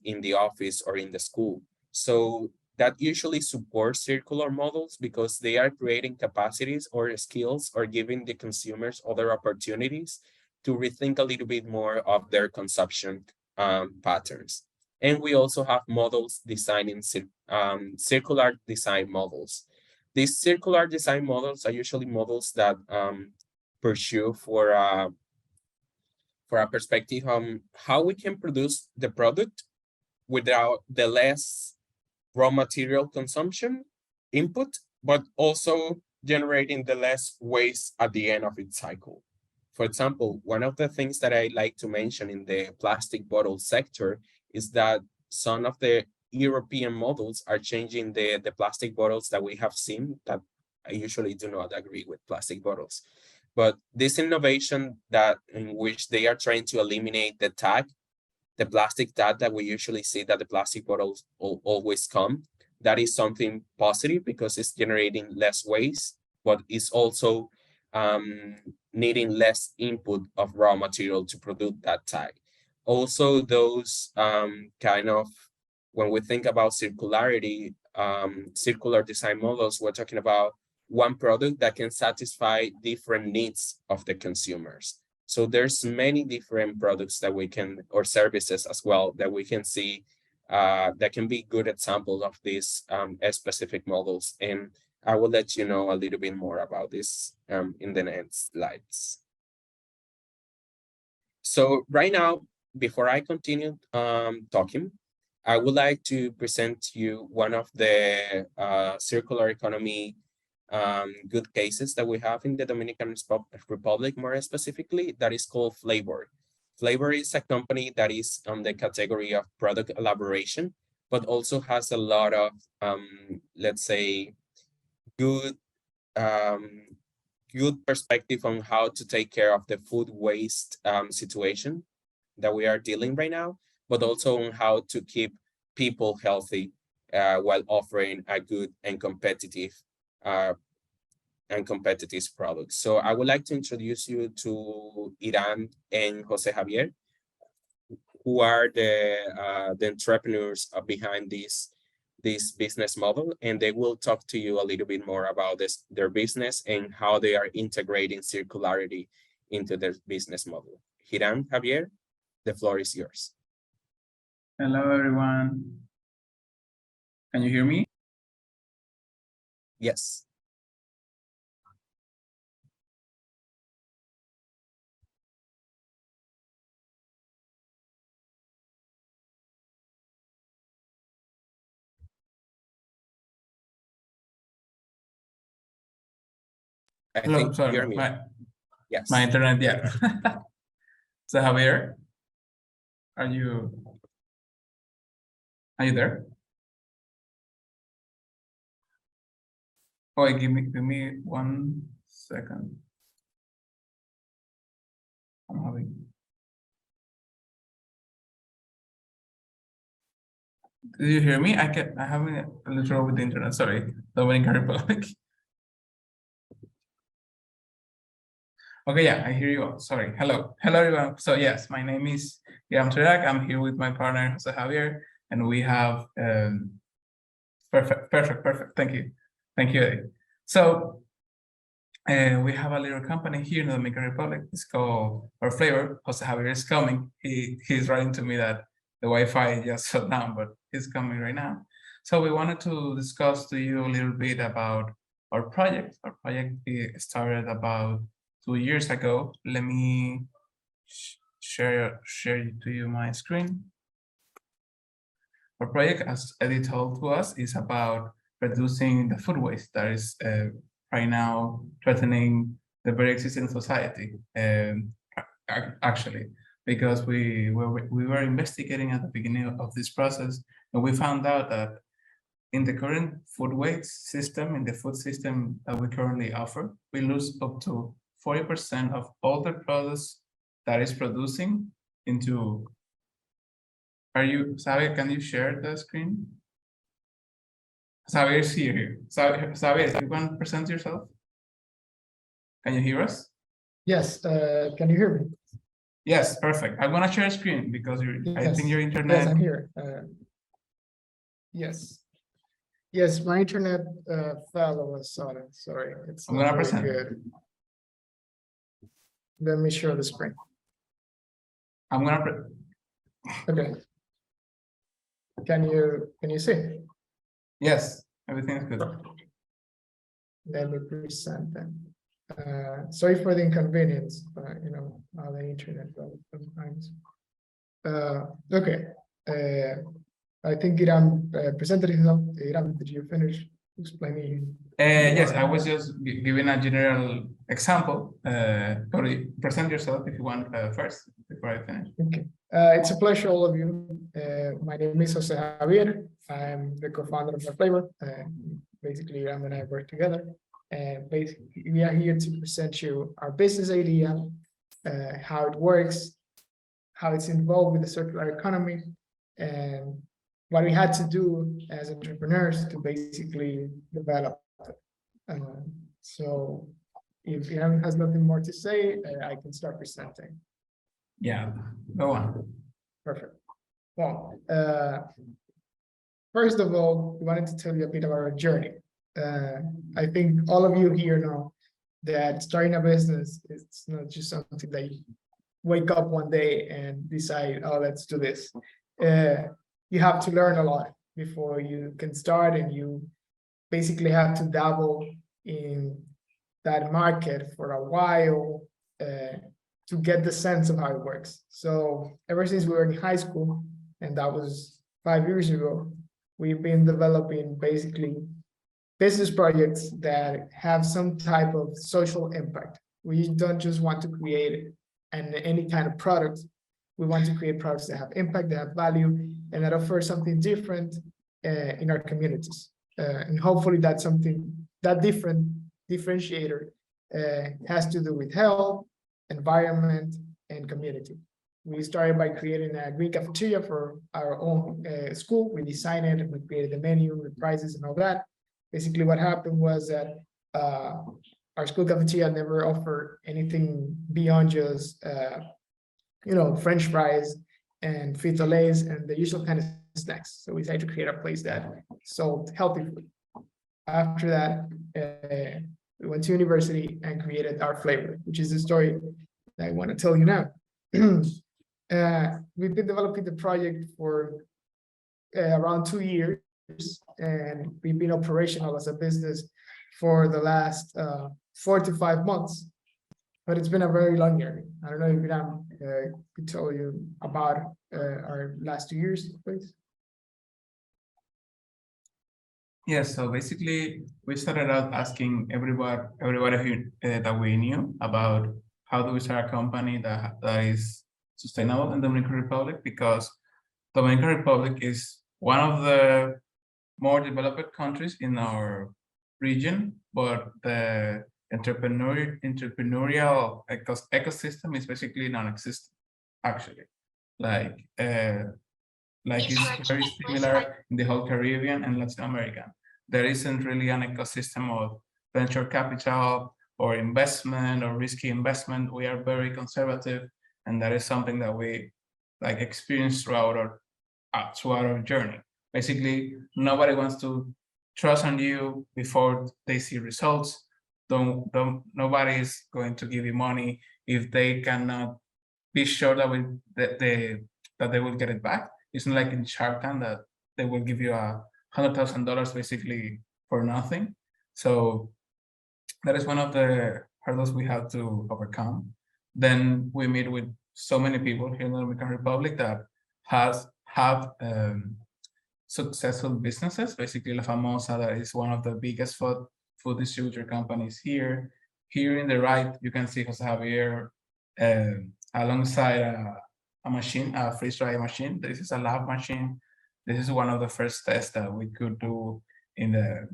in the office or in the school. So that usually supports circular models because they are creating capacities or skills or giving the consumers other opportunities to rethink a little bit more of their consumption patterns. And we also have models designing circular design models. These circular design models are usually models that pursue for a perspective on how we can produce the product without the less raw material consumption input, but also generating the less waste at the end of its cycle. For example, one of the things that I like to mention in the plastic bottle sector is that some of the European models are changing the plastic bottles that we have seen. That I usually do not agree with plastic bottles. But this innovation that in which they are trying to eliminate the tag, the plastic tag that we usually see that the plastic bottles always come, that is something positive because it's generating less waste, but it's also needing less input of raw material to produce that tag. Also, those kind of, when we think about circularity, circular design models, we're talking about one product that can satisfy different needs of the consumers. So there's many different products that we can, or services as well, that we can see that can be good examples of these specific models. And I will let you know a little bit more about this in the next slides. So right now, before I continue talking, I would like to present to you one of the circular economy good cases that we have in the Dominican Republic, more specifically, that is called Flavor. Flavor is a company that is on the category of product elaboration, but also has a lot of, let's say, good perspective on how to take care of the food waste situation that we are dealing right now, but also on how to keep people healthy while offering a good and competitive products. So I would like to introduce you to Iran and Jose Javier, who are the entrepreneurs behind this business model, and they will talk to you a little bit more about their business and how they are integrating circularity into their business model. Hiram, Javier, the floor is yours. Hello, everyone. Can you hear me? Yes. Hello, sorry, yes. My internet, yeah. So Javier, are you there? Oh, give me 1 second. I'm having. Did you hear me? I'm having a little trouble with the internet. Sorry, Dominican Republic. Okay, yeah, I hear you all. Sorry. Hello, everyone. So yes, my name is Eddy Frank. I'm here with my partner Jose Javier, and we have perfect. Thank you, Eddy. So we have a little company here in the Dominican Republic. It's called Our Flavor. Jose Javier is coming. He's writing to me that the Wi-Fi just shut down, but he's coming right now. So we wanted to discuss to you a little bit about our project. Our project started about 2 years ago. Let me share to you my screen. Our project, as Eddy told to us, is about reducing the food waste that is right now threatening the very existing society. Actually, because we were investigating at the beginning of this process, and we found out that in the current food waste system, in the food system that we currently offer, we lose up to 40% of all the products that is producing into. Are you, Xavier, can you share the screen? Xavier is here. Xavier, if you can present yourself. Can you hear us? Yes, can you hear me? Yes, perfect. I'm gonna share a screen because I think your Yes, internet. I'm here. Yes. Yes, my internet fell all of a sudden. Sorry, it's I'm not gonna very present. good. Let me show the screen. I'm gonna. Okay. Can you see? Yes, everything is good. Let me present them. Sorry for the inconvenience, you know, how the internet goes sometimes. Okay. I think Iram presented himself. Iram, did you finish explaining? Yes, I was just giving a general example. Tori, present yourself if you want first before I finish. Okay. It's a pleasure, all of you. My name is Jose Javier. I'm the co-founder of Flavor. Basically, Iram and I work together. And basically, we are here to present you our business idea, how it works, how it's involved with the circular economy, and what we had to do as entrepreneurs to basically develop it. So if Iram has nothing more to say, I can start presenting. Yeah, go on. Perfect. Well, first of all, we wanted to tell you a bit about our journey. I think all of you here know that starting a business is not just something that you wake up one day and decide, oh, let's do this. You have to learn a lot before you can start, and you basically have to dabble in that market for a while to get the sense of how it works. So ever since we were in high school, and that was 5 years ago, we've been developing basically business projects that have some type of social impact. We don't just want to create any kind of product. We want to create products that have impact, that have value, and that offer something different in our communities. And hopefully that's something, that differentiator has to do with health, environment, and community. We started by creating a green cafeteria for our own school. We designed it, and we created the menu, the prices, and all that. Basically, what happened was that our school cafeteria never offered anything beyond just you know, French fries and frito-lays and the usual kind of snacks. So we decided to create a place that sold healthy food. After that, we went to university and created our flavor, which is the story that I want to tell you now. We've been developing the project for around 2 years, and we've been operational as a business for the last 4 to 5 months. But it's been a very long journey. I don't know if Iram could tell you about our last 2 years, please. Yes, so basically we started out asking everybody who, that we knew about how do we start a company that is sustainable in the Dominican Republic, because Dominican Republic is one of the more developed countries in our region, but the entrepreneurial ecosystem is basically non-existent, actually. Like it's very similar in the whole Caribbean and Latin America. There isn't really an ecosystem of venture capital or investment or risky investment. We are very conservative, and that is something that we like experience throughout our journey. Basically, nobody wants to trust on you before they see results. Nobody is going to give you money if they cannot be sure that they will get it back. It's not like in Shark Tank that they will give you $100,000 basically for nothing. So that is one of the hurdles we have to overcome. Then we meet with so many people here in the Dominican Republic that have successful businesses. Basically, La Famosa, that is one of the biggest food distributor companies here. Here in the right, you can see Jose Javier alongside a machine, a freeze dry machine. This is a lab machine. this is one of the first tests that we could do in the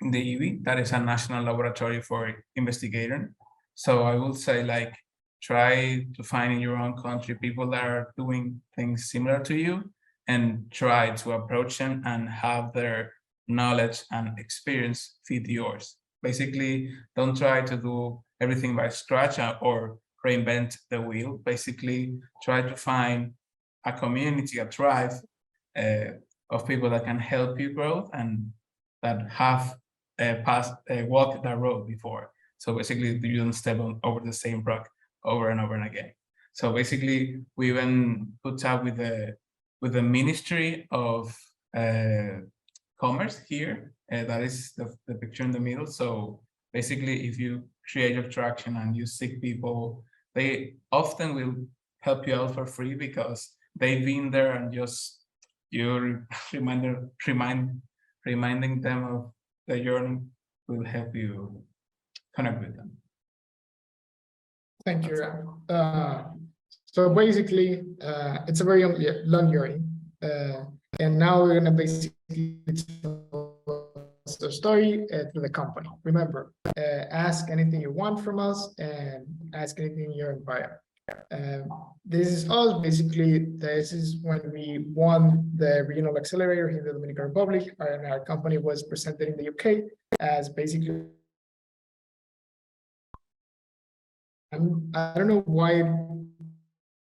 EV, that is a national laboratory for investigating. So I would say, like, try to find in your own country people that are doing things similar to you and try to approach them and have their knowledge and experience fit yours. Basically, don't try to do everything by scratch or reinvent the wheel. Basically, try to find a community, a tribe of people that can help you grow and that have walked that road before. So basically, you don't step over the same rock over and over and again. So basically, we even put up with the Ministry of Commerce here. That is the picture in the middle. So basically, if you create attraction and you seek people, they often will help you out for free because they've been there, and just you're reminding them of the journey will help you connect with them. Thank you, Ram. So basically, it's a very long journey. And now we're going to basically tell the story through the company. Remember, ask anything you want from us and ask anything you're inspired. This is us. Basically, this is when we won the regional accelerator here in the Dominican Republic, and our company was presented in the UK as basically. I don't know why it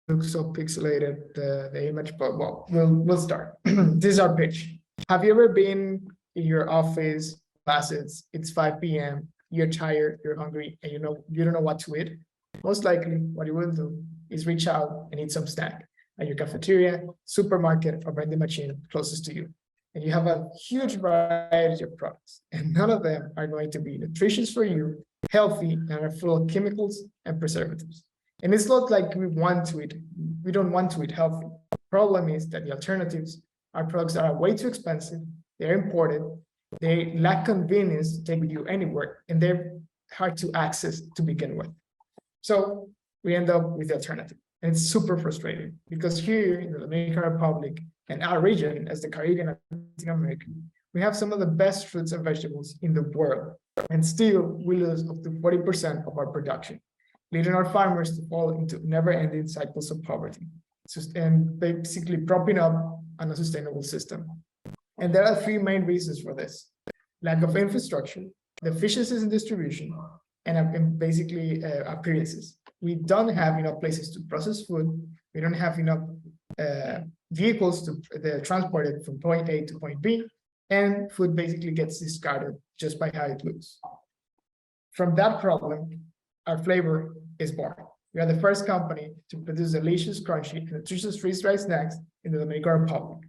looks so pixelated, the image, but well, we'll start. This is our pitch. Have you ever been in your office, classes, it's 5 p.m., you're tired, you're hungry, and you don't know what to eat? Most likely, what you will do is reach out and eat some snack at your cafeteria, supermarket, or vending machine closest to you. And you have a huge variety of products, and none of them are going to be nutritious for you, healthy, and are full of chemicals and preservatives. And it's not like we don't want to eat healthy. The problem is that the alternatives are products that are way too expensive, they're imported, they lack convenience to take with you anywhere, and they're hard to access to begin with. So we end up with the alternative. And it's super frustrating because here in the Dominican Republic and our region, as the Caribbean and Latin America, we have some of the best fruits and vegetables in the world. And still, we lose up to 40% of our production, leading our farmers to fall into never-ending cycles of poverty, and basically propping up an unsustainable system. And there are 3 main reasons for this: lack of infrastructure, deficiencies in distribution, and basically appearances. We don't have enough places to process food. We don't have enough vehicles to transport it from point A to point B, and food basically gets discarded just by how it looks. From that problem, our flavor is born. We are the first company to produce delicious, crunchy, and nutritious freeze-dried snacks in the Dominican Republic.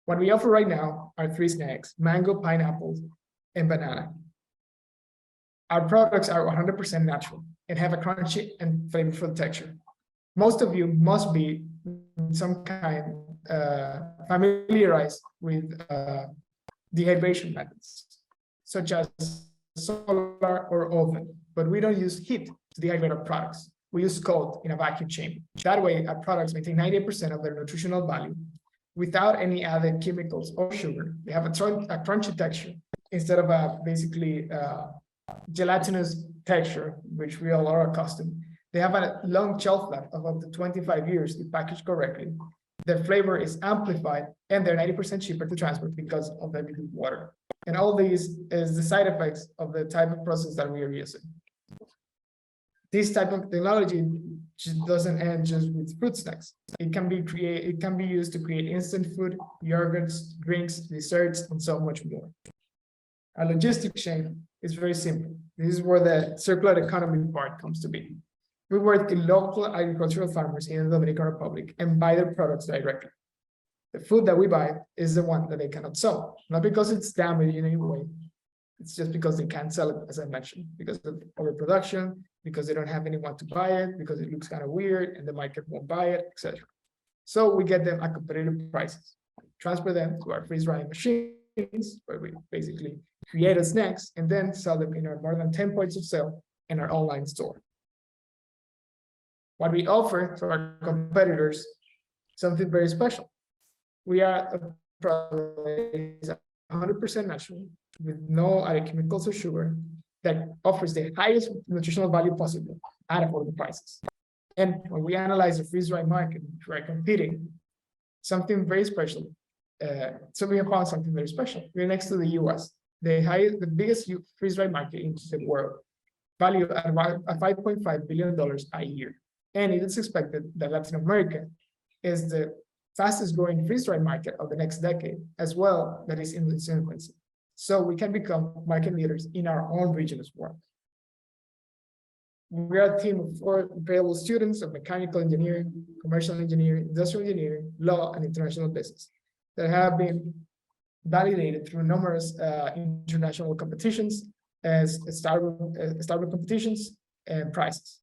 What we offer right now are 3 snacks: mango, pineapple, and banana. Our products are 100% natural and have a crunchy and flavorful texture. Most of you must be some kind familiarized with dehydration methods, such as solar or oven, but we don't use heat to dehydrate our products. We use cold in a vacuum chamber. That way, our products maintain 90% of their nutritional value without any added chemicals or sugar. They have a crunchy texture instead of a basically gelatinous texture, which we all are accustomed. They have a long shelf life of up to 25 years if packaged correctly. Their flavor is amplified, and they're 90% cheaper to transport because of the dilute water. And all these is the side effects of the type of process that we are using. This type of technology just doesn't end just with fruit snacks. It can be used to create instant food, yogurts, drinks, desserts, and so much more. Our logistics chain is very simple. This is where the circular economy part comes to be. We work with local agricultural farmers in the Dominican Republic and buy their products directly. The food that we buy is the one that they cannot sell, not because it's damaged in any way. It's just because they can't sell it, as I mentioned, because of overproduction, because they don't have anyone to buy it, because it looks kind of weird and the market won't buy it, etc. So we get them at competitive prices, transfer them to our freeze-drying machines, where we basically create the snacks and then sell them in our more than 10 points of sale in our online store. What we offer to our competitors something very special. We are a product that is 100% natural, with no added chemicals or sugar, that offers the highest nutritional value possible at affordable prices. And when we analyze the freeze-dried market, we are competing something very special. So we have found something very special. We're next to the US, the biggest freeze-dried market in the world, valued at $5.5 billion a year. And it is expected that Latin America is the fastest growing freeze-dried market of the next decade, as well, that is in its infancy. So we can become market leaders in our own region as well. We are a team of 4 incredible students of mechanical engineering, commercial engineering, industrial engineering, law, and international business that have been validated through numerous international competitions as Starbucks competitions and prizes.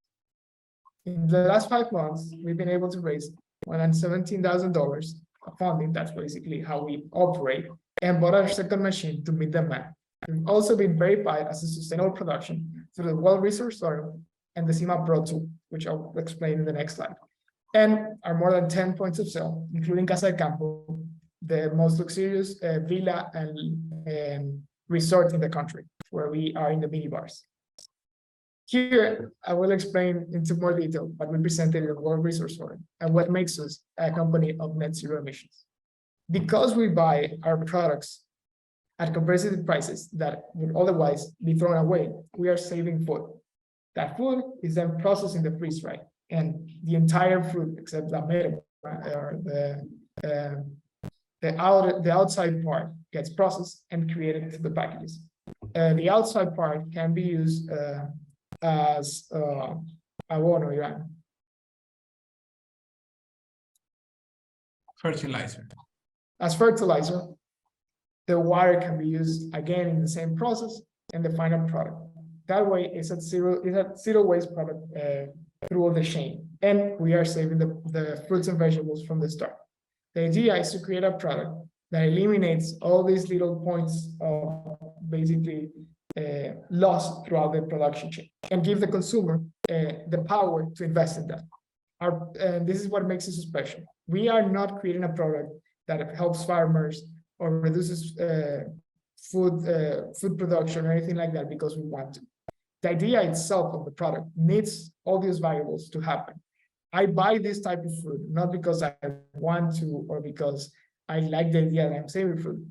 In the last 5 months, we've been able to raise $117,000 of funding. That's basically how we operate, and bought our second machine to meet demand. We've also been verified as a sustainable production through the World Resource Forum and the CIMA Pro tool, which I'll explain in the next slide. And our more than 10 points of sale, including Casa de Campo, the most luxurious villa and resort in the country, where we are in the minibars. Here, I will explain into more detail what we presented in the World Resource Forum and what makes us a company of net zero emissions. Because we buy our products at competitive prices that would otherwise be thrown away, we are saving food. That food is then processed in the freeze-dried, and the entire fruit, except the middle, or the outside part, gets processed and created into the packages. The outside part can be used as abono, Fertilizer. as fertilizer. The water can be used again in the same process and the final product. That way, it's a zero waste product through the chain, and we are saving the fruits and vegetables from the start. The idea is to create a product that eliminates all these little points of basically lost throughout the production chain, and give the consumer the power to invest in that. This is what makes it so special. We are not creating a product that helps farmers or reduces food production or anything like that because we want to. The idea itself of the product needs all these variables to happen. I buy this type of fruit not because I want to or because I like the idea that I'm saving fruit,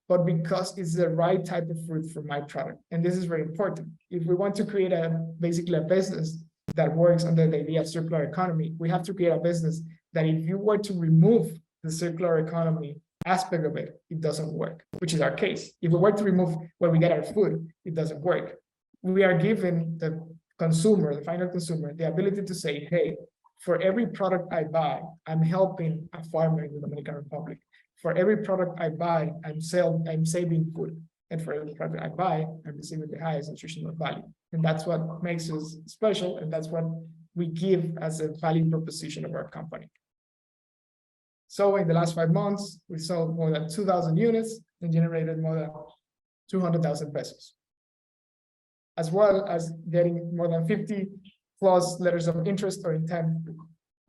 but because it's the right type of fruit for my product. And this is very important. If we want to create basically a business that works under the idea of circular economy, we have to create a business that if you were to remove the circular economy aspect of it, it doesn't work, which is our case. If we were to remove where we get our food, it doesn't work. We are giving the consumer, the final consumer, the ability to say, hey, for every product I buy, I'm helping a farmer in the Dominican Republic. For every product I buy, I'm saving food. And for every product I buy, I'm receiving the highest nutritional value. And that's what makes us special. And that's what we give as a value proposition of our company. So in the last 5 months, we sold more than 2,000 units and generated more than 200,000 pesos, as well as getting more than 50 plus letters of interest or intent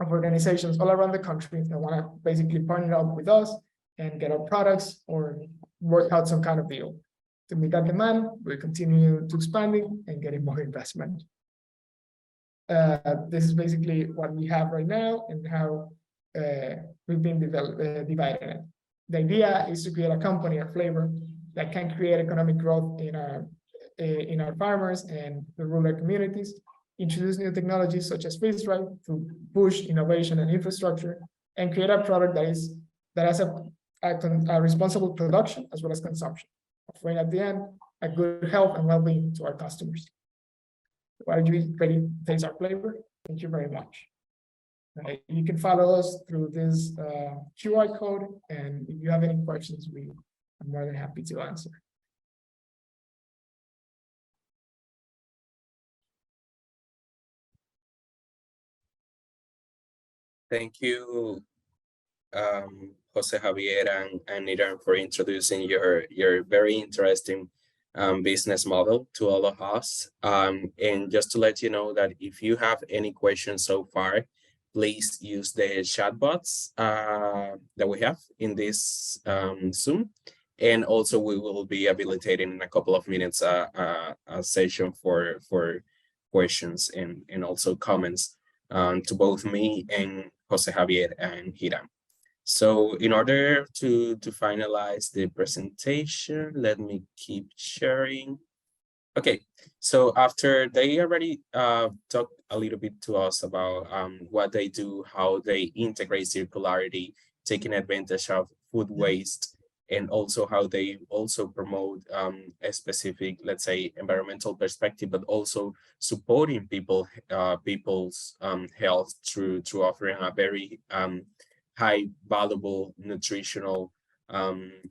of organizations all around the country that want to basically partner up with us and get our products or work out some kind of deal. To meet that demand, we continue to expanding and getting more investment. This is basically what we have right now and how we've been dividing it. The idea is to create a company, a flavor that can create economic growth in our farmers and the rural communities, introduce new technologies such as freeze-dried to push innovation and infrastructure, and create a product that has a responsible production as well as consumption, offering at the end a good health and well-being to our customers. Are you ready to taste our flavor? Thank you very much. You can follow us through this QR code, and if you have any questions, I'm more than happy to answer. Thank you, Jose Javier and Niran, for introducing your very interesting business model to all of us. And just to let you know that if you have any questions so far, please use the chatbots that we have in this Zoom. And also we will be habilitating in a couple of minutes a session for questions and also comments to both me and Jose Javier and Hiram. So in order to finalize the presentation, let me keep sharing. Okay, so after they already talked a little bit to us about what they do, how they integrate circularity, taking advantage of food waste, and also how they also promote a specific, let's say, environmental perspective, but also supporting people's health through offering a very high valuable nutritional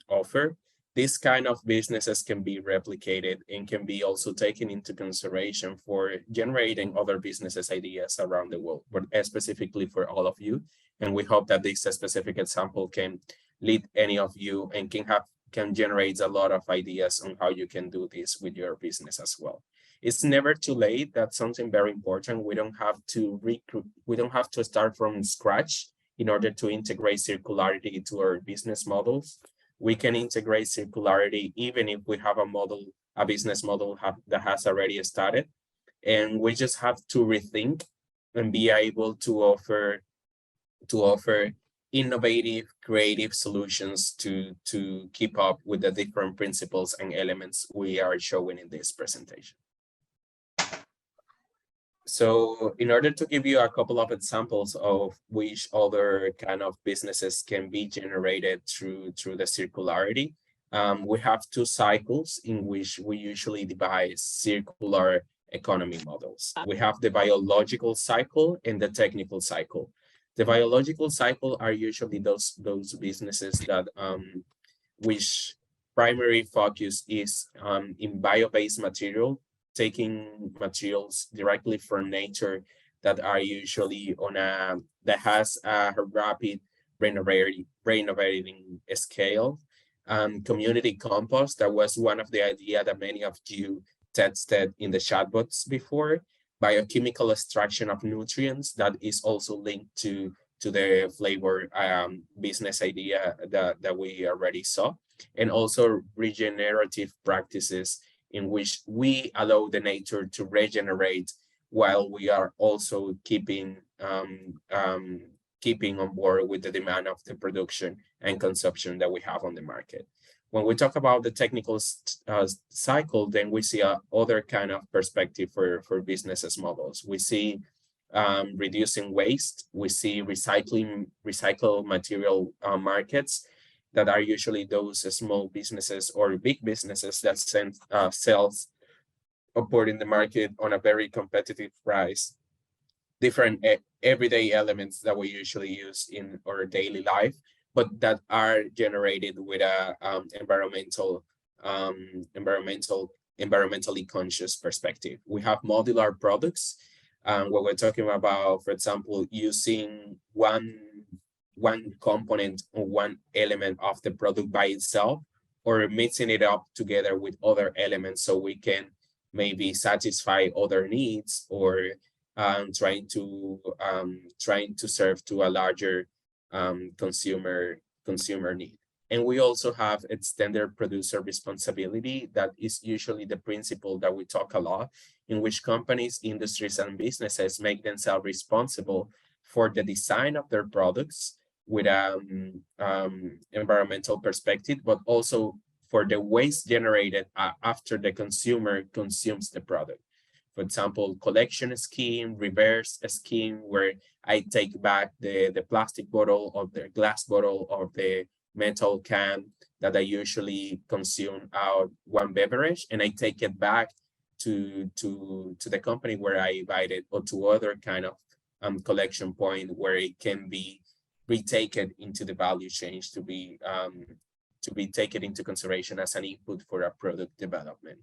offer. This kind of businesses can be replicated and can be also taken into consideration for generating other businesses ideas around the world, but specifically for all of you. And we hope that this specific example can lead any of you and can generate a lot of ideas on how you can do this with your business as well. It's never too late. That's something very important. We don't have to start from scratch in order to integrate circularity into our business models. We can integrate circularity even if we have a business model that has already started. And we just have to rethink and be able to offer innovative, creative solutions to keep up with the different principles and elements we are showing in this presentation. So in order to give you a couple of examples of which other kind of businesses can be generated through the circularity, we have two cycles in which we usually divide circular economy models. We have the biological cycle and the technical cycle. The biological cycle are usually those businesses that which primary focus is in bio-based material, taking materials directly from nature that are usually that has a rapid renovating scale. Community compost, that was one of the ideas that many of you tested in the chatbots before. Biochemical extraction of nutrients, that is also linked to the flavor business idea that we already saw. And also regenerative practices in which we allow the nature to regenerate while we are also keeping on board with the demand of the production and consumption that we have on the market. When we talk about the technical cycle, then we see other kind of perspective for businesses models. We see reducing waste. We see recycled material markets that are usually those small businesses or big businesses that sells upward in the market on a very competitive price, different everyday elements that we usually use in our daily life, but that are generated with a environmentally conscious perspective. We have modular products, where we're talking about, for example, using one component or one element of the product by itself, or mixing it up together with other elements so we can maybe satisfy other needs, or trying to serve to a larger consumer need. And we also have extended producer responsibility. That is usually the principle that we talk a lot, in which companies, industries, and businesses make themselves responsible for the design of their products with environmental perspective, but also for the waste generated after the consumer consumes the product. For example, collection scheme, reverse scheme, where I take back the plastic bottle or the glass bottle or the metal can that I usually consume out one beverage, and I take it back to the company where I buy it, or to other kind of collection point where it can be retaken into the value chain to be taken into consideration as an input for a product development.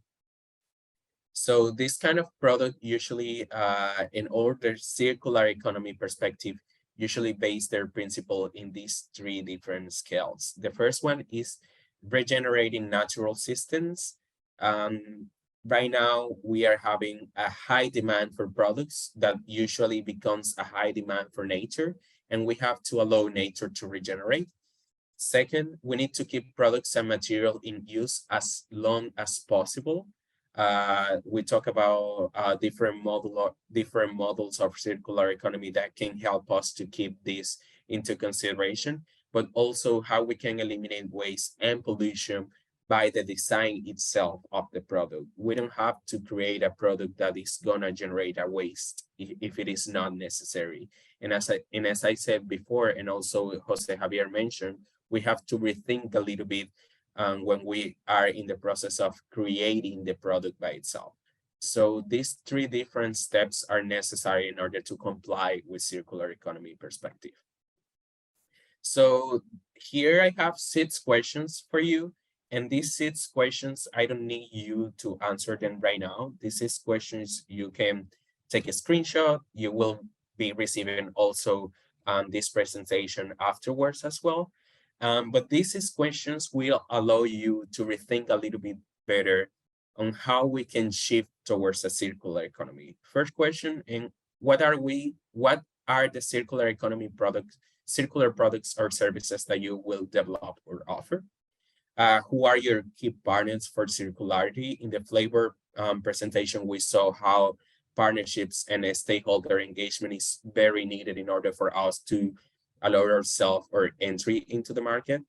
So this kind of product usually, in all their circular economy perspective, usually base their principle in these three different scales. The first one is regenerating natural systems. right now we are having a high demand for products that usually becomes a high demand for nature, and we have to allow nature to regenerate. Second, we need to keep products and material in use as long as possible. We talk about different models of circular economy that can help us to keep this into consideration, but also how we can eliminate waste and pollution by the design itself of the product. We don't have to create a product that is gonna generate a waste if it is not necessary. And as I said before, and also Jose Javier mentioned, we have to rethink a little bit when we are in the process of creating the product by itself. So these three different steps are necessary in order to comply with circular economy perspective. So here I have 6 questions for you. And these 6 questions, I don't need you to answer them right now. These 6 questions, you can take a screenshot. You will be receiving also this presentation afterwards as well. But these 6 questions will allow you to rethink a little bit better on how we can shift towards a circular economy. First question, and what are the circular economy circular products or services that you will develop or offer? Who are your key partners for circularity? In the flavor presentation, we saw how partnerships and stakeholder engagement is very needed in order for us to allow ourselves or entry into the market.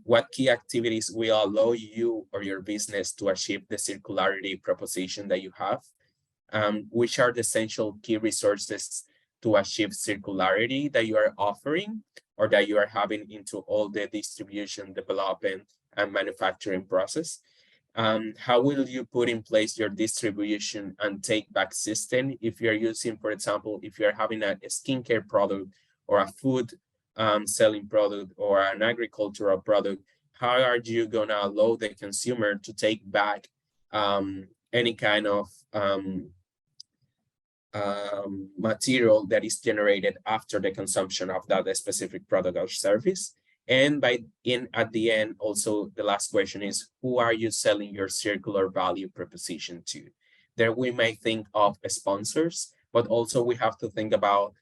What key activities will allow you or your business to achieve the circularity proposition that you have? Which are the essential key resources to achieve circularity that you are offering or that you are having into all the distribution, development, and manufacturing process? How will you put in place your distribution and take back system if you're using, for example, if you're having a skincare product or a food selling product or an agricultural product? How are you gonna allow the consumer to take back any kind of material that is generated after the consumption of that specific product or service? And at the end, also the last question is, who are you selling your circular value proposition to? There we may think of sponsors, but also we have to think about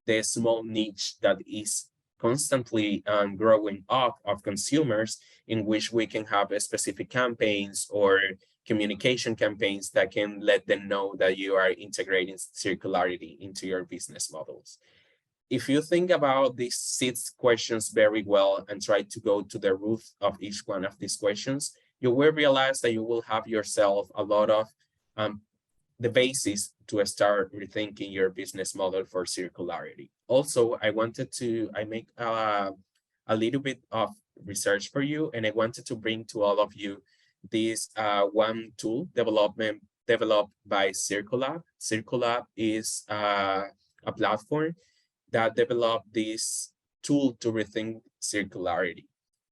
the small niche that is constantly growing up of consumers, in which we can have specific campaigns or communication campaigns that can let them know that you are integrating circularity into your business models. If you think about these 6 questions very well and try to go to the root of each one of these questions, you will realize that you will have yourself a lot of the basis to start rethinking your business model for circularity. Also, I make a little bit of research for you, and I wanted to bring to all of you this one tool developed by Circulab. Circulab is a platform that developed this tool to rethink circularity.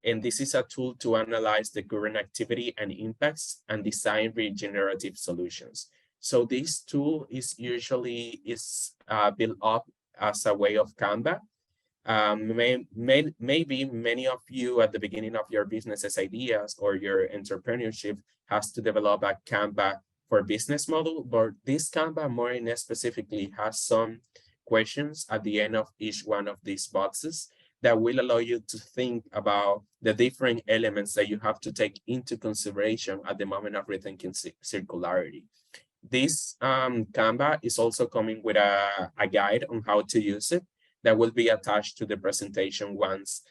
And this is a tool to analyze the current activity and impacts and design regenerative solutions. So this tool is usually built up as a way of Canva. Maybe many of you at the beginning of your business's ideas or your entrepreneurship has to develop a Canva for business model, but this Canva more specifically has some questions at the end of each one of these boxes that will allow you to think about the different elements that you have to take into consideration at the moment of rethinking circularity. This Canva is also coming with a guide on how to use it that will be attached to the presentation once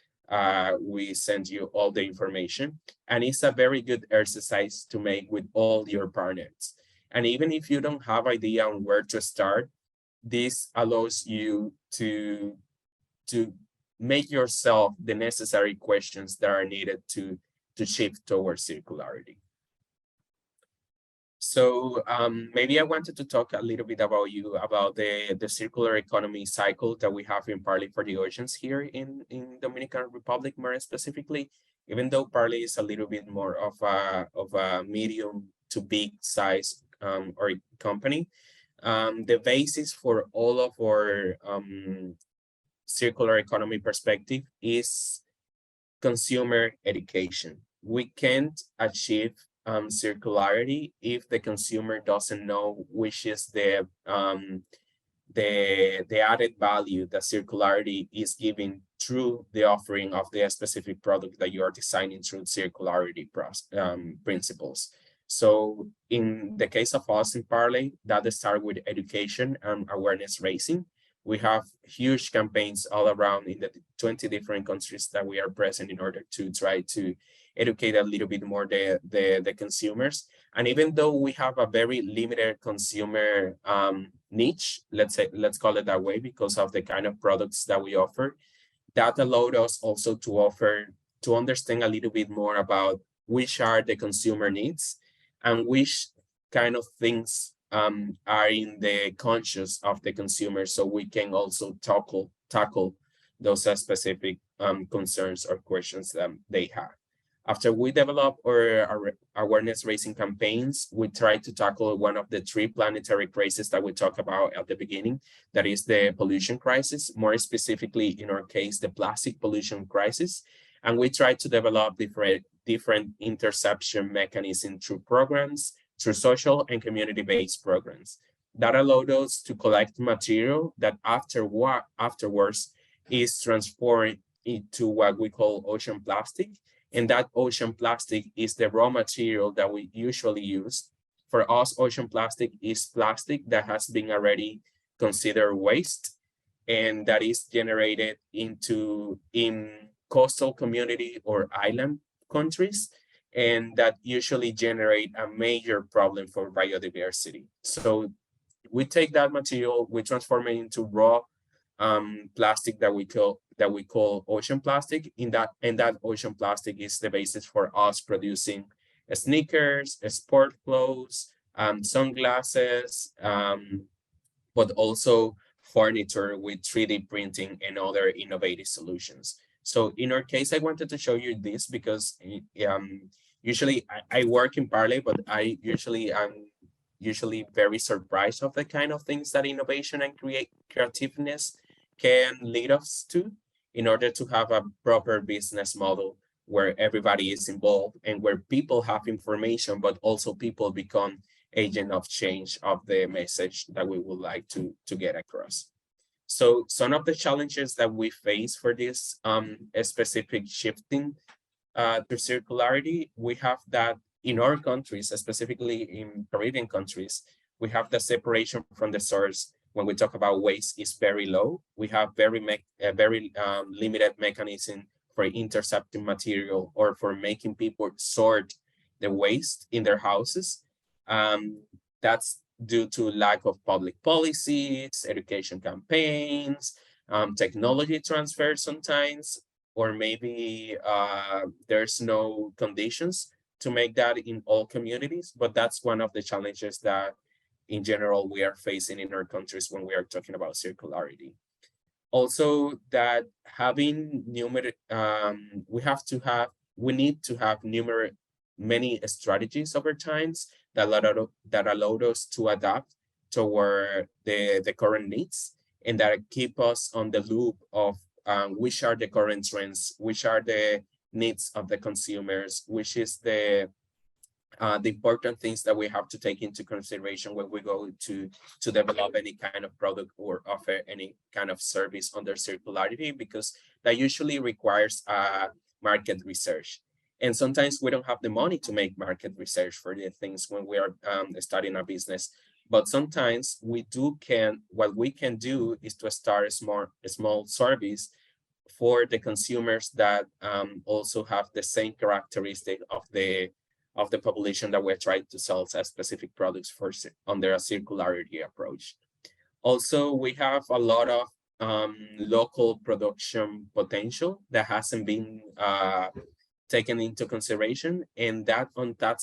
we send you all the information. And it's a very good exercise to make with all your partners. And even if you don't have idea on where to start, this allows you to make yourself the necessary questions that are needed to shift towards circularity. So maybe I wanted to talk a little bit about the circular economy cycle that we have in Parley for the Oceans here in Dominican Republic, more specifically, even though Parley is a little bit more of a medium to big size or company. The basis for all of our circular economy perspective is consumer education. We can't achieve circularity if the consumer doesn't know which is the added value that circularity is giving through the offering of the specific product that you are designing through circularity principles. So in the case of us in Parley, that starts with education and awareness raising. We have huge campaigns all around in the 20 different countries that we are present in order to try to educate a little bit more the consumers. And even though we have a very limited consumer niche, let's call it that way, because of the kind of products that we offer, that allowed us also to understand a little bit more about which are the consumer needs and which kind of things are in the conscious of the consumer, so we can also tackle those specific concerns or questions that they have. After we develop our awareness raising campaigns, we try to tackle one of the 3 planetary crises that we talked about at the beginning, that is the pollution crisis, more specifically in our case, the plastic pollution crisis. And we try to develop different interception mechanisms through programs, through social and community-based programs. That allowed us to collect material that afterwards is transformed into what we call ocean plastic. And that ocean plastic is the raw material that we usually use. For us, ocean plastic is plastic that has been already considered waste and that is generated in coastal community or island countries, and that usually generate a major problem for biodiversity. So we take that material, we transform it into raw plastic that we call ocean plastic. And that ocean plastic is the basis for us producing sneakers, sport clothes, sunglasses, but also furniture with 3D printing and other innovative solutions. So in our case, I wanted to show you this because usually I work in Parley, but I'm usually very surprised of the kind of things that innovation and creativeness can lead us to in order to have a proper business model where everybody is involved and where people have information, but also people become agent of change of the message that we would like to get across. So some of the challenges that we face for this specific shifting to circularity, we have that in our countries, specifically in Caribbean countries, we have the separation from the source. When we talk about waste is very low. We have very limited mechanism for intercepting material or for making people sort the waste in their houses. That's due to lack of public policies, education campaigns, technology transfer sometimes, or maybe there's no conditions to make that in all communities. But that's one of the challenges that in general we are facing in our countries when we are talking about circularity. Also, that having we need to have many strategies over time that allowed us to adapt toward the current needs and that keep us on the loop of which are the current trends, which are the needs of the consumers, which is the important things that we have to take into consideration when we go to develop any kind of product or offer any kind of service under circularity, because that usually requires market research. And sometimes we don't have the money to make market research for the things when we are starting a business. But sometimes what we can do is to start a small service for the consumers that also have the same characteristic of the population that we're trying to sell as specific products for under a circularity approach. Also, we have a lot of local production potential that hasn't been taken into consideration, and that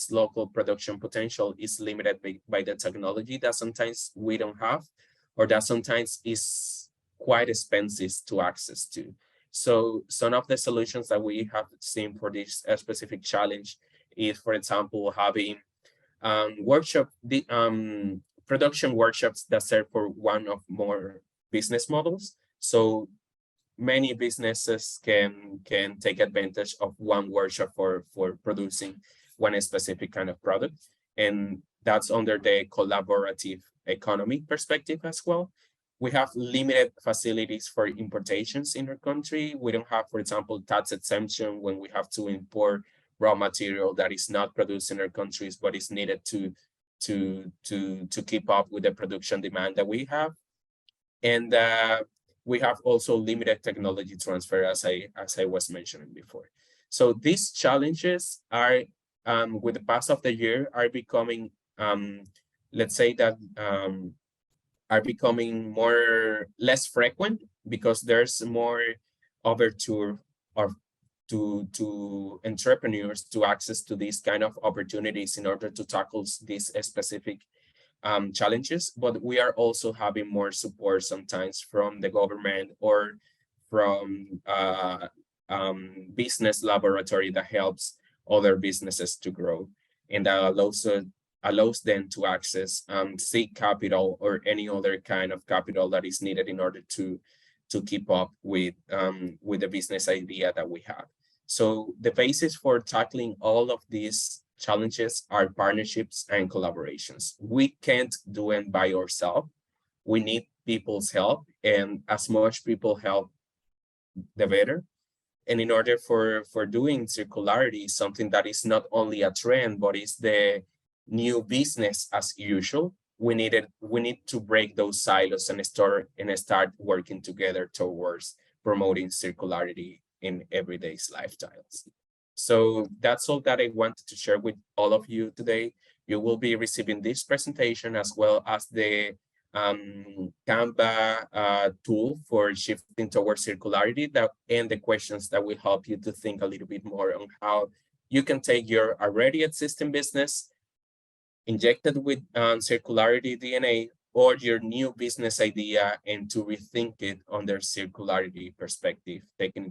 local production potential is limited by the technology that sometimes we don't have, or that sometimes is quite expensive to access to. So some of the solutions that we have seen for this specific challenge is, for example, having production workshops that serve for one of more business models. So many businesses can take advantage of one workshop for producing one specific kind of product. And that's under the collaborative economy perspective as well. We have limited facilities for importations in our country. We don't have, for example, tax exemption when we have to import raw material that is not produced in our countries, but is needed to keep up with the production demand that we have. And we have also limited technology transfer, as I was mentioning before. So these challenges are, with the pass of the year, are becoming, let's say that, are becoming less frequent, because there's more overture to entrepreneurs to access to these kind of opportunities in order to tackle these specific challenges. But we are also having more support sometimes from the government or from business laboratory that helps other businesses to grow, and that allows them to access seed capital or any other kind of capital that is needed in order to keep up with the business idea that we have. So the basis for tackling all of these challenges are partnerships and collaborations. We can't do it by ourselves. We need people's help, and as much people help, the better. And in order for doing circularity, something that is not only a trend, but is the new business as usual, we need to break those silos and start working together towards promoting circularity in everyday's lifestyles. So that's all that I wanted to share with all of you today. You will be receiving this presentation as well as the Canva tool for shifting towards circularity, and the questions that will help you to think a little bit more on how you can take your already existing business, injected with circularity DNA, or your new business idea, and to rethink it on their circularity perspective, taking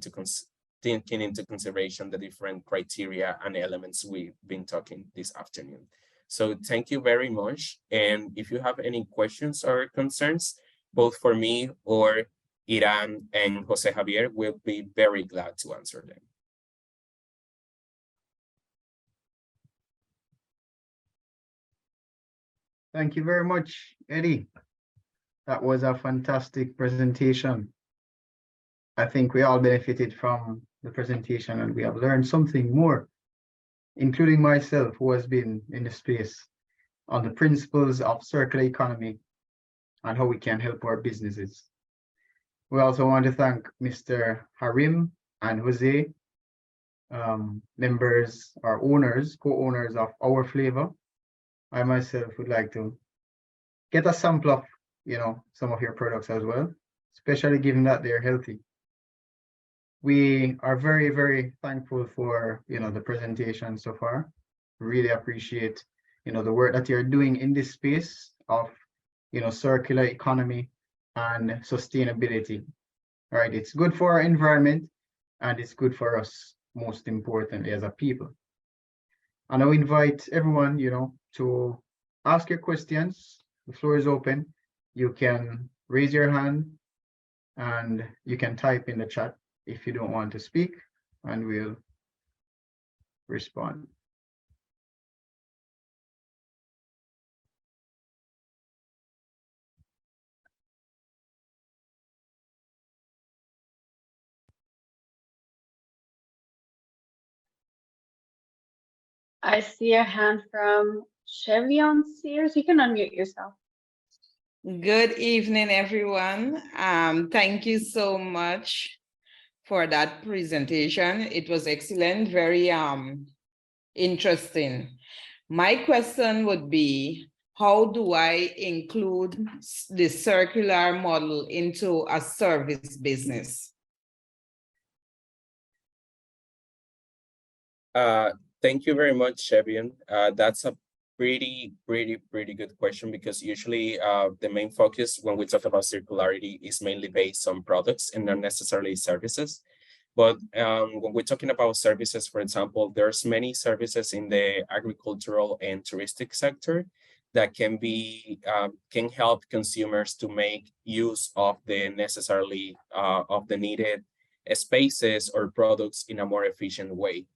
into consideration the different criteria and elements we've been talking this afternoon. So thank you very much. And if you have any questions or concerns, both for me or Iran and Jose Javier, we'll be very glad to answer them. Thank you very much, Eddie. That was a fantastic presentation. I think we all benefited from the presentation, and we have learned something more, including myself, who has been in the space, on the principles of circular economy and how we can help our businesses. We also want to thank Mr. Harim and Jose, members or owners, co-owners of Our Flavor. I myself would like to get a sample of, some of your products as well, especially given that they're healthy. We are very, very thankful for, the presentation so far. Really appreciate, the work that you're doing in this space of, circular economy and sustainability. All right, it's good for our environment, and it's good for us, most importantly, as a people. And I invite everyone, to ask your questions. The floor is open. You can raise your hand, and you can type in the chat if you don't want to speak, and we'll respond. I see a hand from Chevion Sears. You can unmute yourself. Good evening, everyone. Thank you so much for that presentation. It was excellent, very interesting. My question would be, how do I include the circular model into a service business? Thank you very much, Chevion. That's a pretty good question, because usually the main focus when we talk about circularity is mainly based on products and not necessarily services. But when we're talking about services, for example, there's many services in the agricultural and touristic sector that can help consumers to make use of the needed spaces or products in a more efficient way.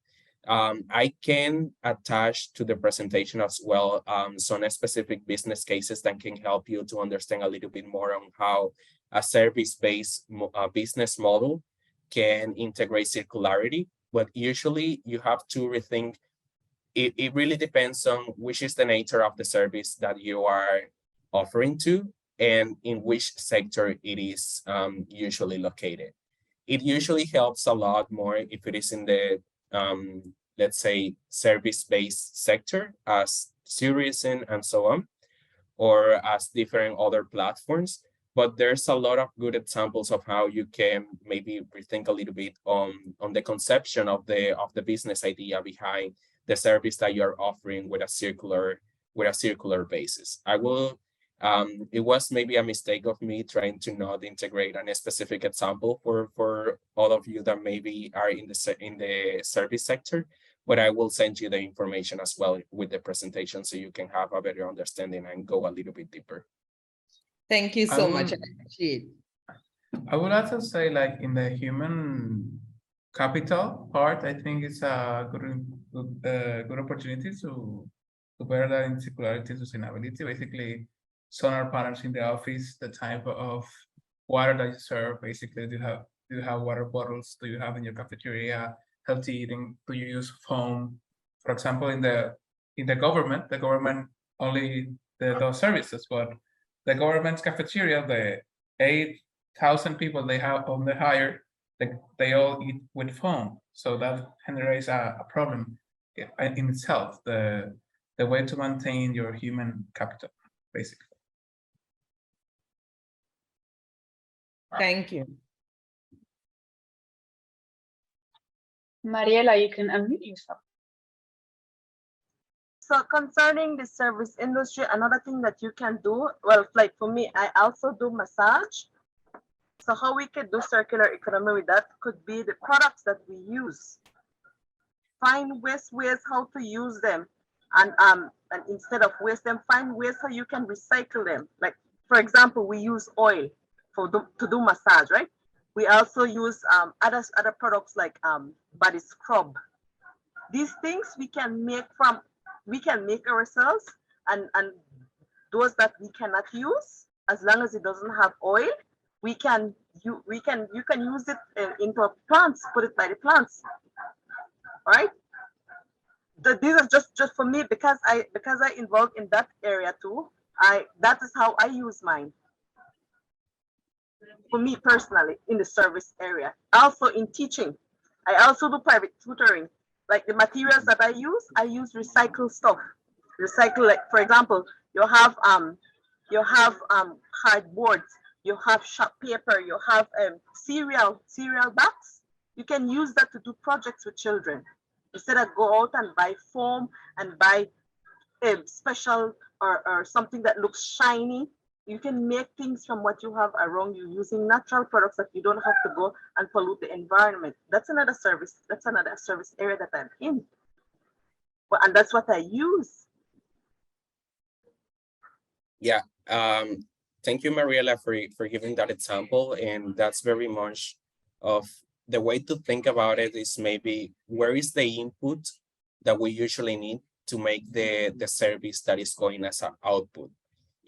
I can attach to the presentation as well some specific business cases that can help you to understand a little bit more on how a service-based business model can integrate circularity. But usually you have to rethink. It really depends on which is the nature of the service that you are offering to and in which sector it is usually located. It usually helps a lot more if it is in the, let's say, service-based sector as tourism and so on, or as different other platforms. But there's a lot of good examples of how you can maybe rethink a little bit on the conception of the business idea behind the service that you're offering with a circular basis. I will it was maybe a mistake of me trying to not integrate a specific example for all of you that maybe are in the service sector, but I will send you the information as well with the presentation so you can have a better understanding and go a little bit deeper. Thank you so much. I appreciate. I would also say, like, in the human capital part, I think it's a good opportunity to bear that in circularity and sustainability. Basically, solar panels in the office, the type of water that you serve. Basically, do you have water bottles? Do you have in your cafeteria healthy eating? Do you use foam? For example, in the government only those services, but the government's cafeteria, the 8,000 people they have on the hire, they all eat with foam. So that generates a problem in itself, the way to maintain your human capital, basically. Thank you. Mariela, you can unmute yourself. So concerning the service industry, another thing that you can do, well, like for me, I also do massage. So how we could do circular economy with that could be the products that we use. Find ways how to use them, and instead of waste them, find ways how you can recycle them. Like, for example, we use oil to do massage, right? We also use other products like body scrub. These things we can make ourselves, and those that we cannot use, as long as it doesn't have oil, you can use it into plants, put it by the plants. All right. These are just for me because I involved in that area too. That is how I use mine. For me personally, in the service area, also in teaching, I also do private tutoring. Like the materials that I use recycled stuff. Recycle, like for example, you have cardboard, you have shop paper, you have cereal bags. You can use that to do projects with children instead of go out and buy foam and buy special or something that looks shiny. You can make things from what you have around you using natural products that you don't have to go and pollute the environment. That's another service. That's another service area that I'm in. And that's what I use. Yeah. Thank you, Mariela, for giving that example. And that's very much of the way to think about it is maybe where is the input that we usually need to make the service that is going as an output.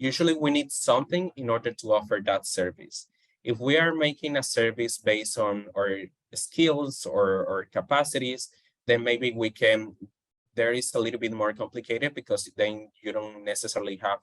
Usually we need something in order to offer that service. If we are making a service based on our skills or capacities, then maybe there is a little bit more complicated because then you don't necessarily have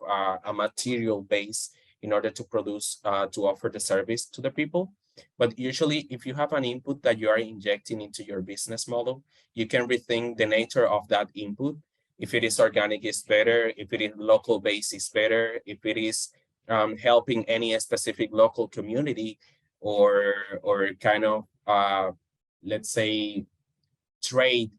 a material base in order to produce, to offer the service to the people. But usually if you have an input that you are injecting into your business model, you can rethink the nature of that input. If it is organic, is better. If it is local based, is better. If it is helping any specific local community or kind of, let's say, trade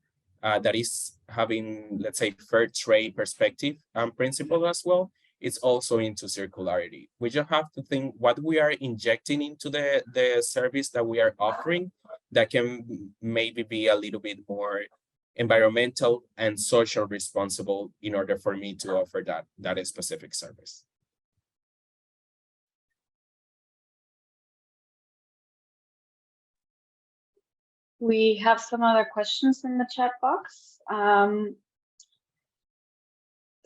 that is having, let's say, fair trade perspective principle as well, it's also into circularity. We just have to think what we are injecting into the service that we are offering that can maybe be a little bit more environmental and social responsible in order for me to offer that specific service. We have some other questions in the chat box.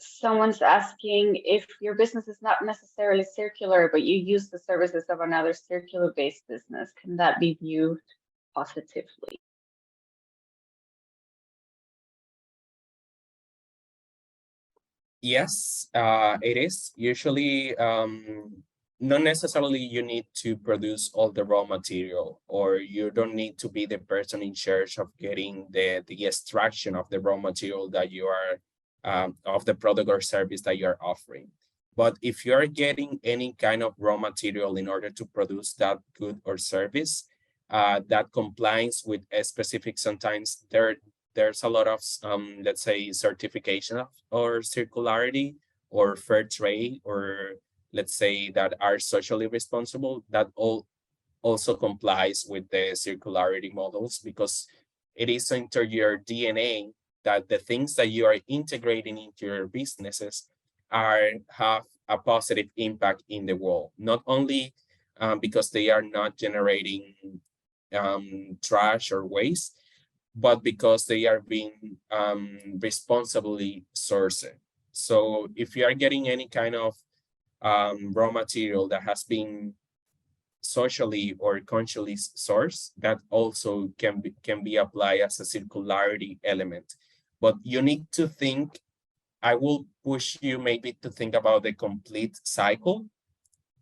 Someone's asking if your business is not necessarily circular, but you use the services of another circular-based business, can that be viewed positively? Yes, it is. Usually, not necessarily you need to produce all the raw material, or you don't need to be the person in charge of getting the extraction of the raw material that you are, of the product or service that you're offering. But if you are getting any kind of raw material in order to produce that good or service, that complies with a specific, sometimes there's a lot of, let's say, certification of, or circularity or fair trade, or let's say that are socially responsible, that also complies with the circularity models, because it is into your DNA that the things that you are integrating into your businesses have a positive impact in the world, not only because they are not generating trash or waste, but because they are being responsibly sourced. So if you are getting any kind of raw material that has been socially or consciously sourced, that also can be applied as a circularity element. But you need to think, I will push you maybe to think about the complete cycle,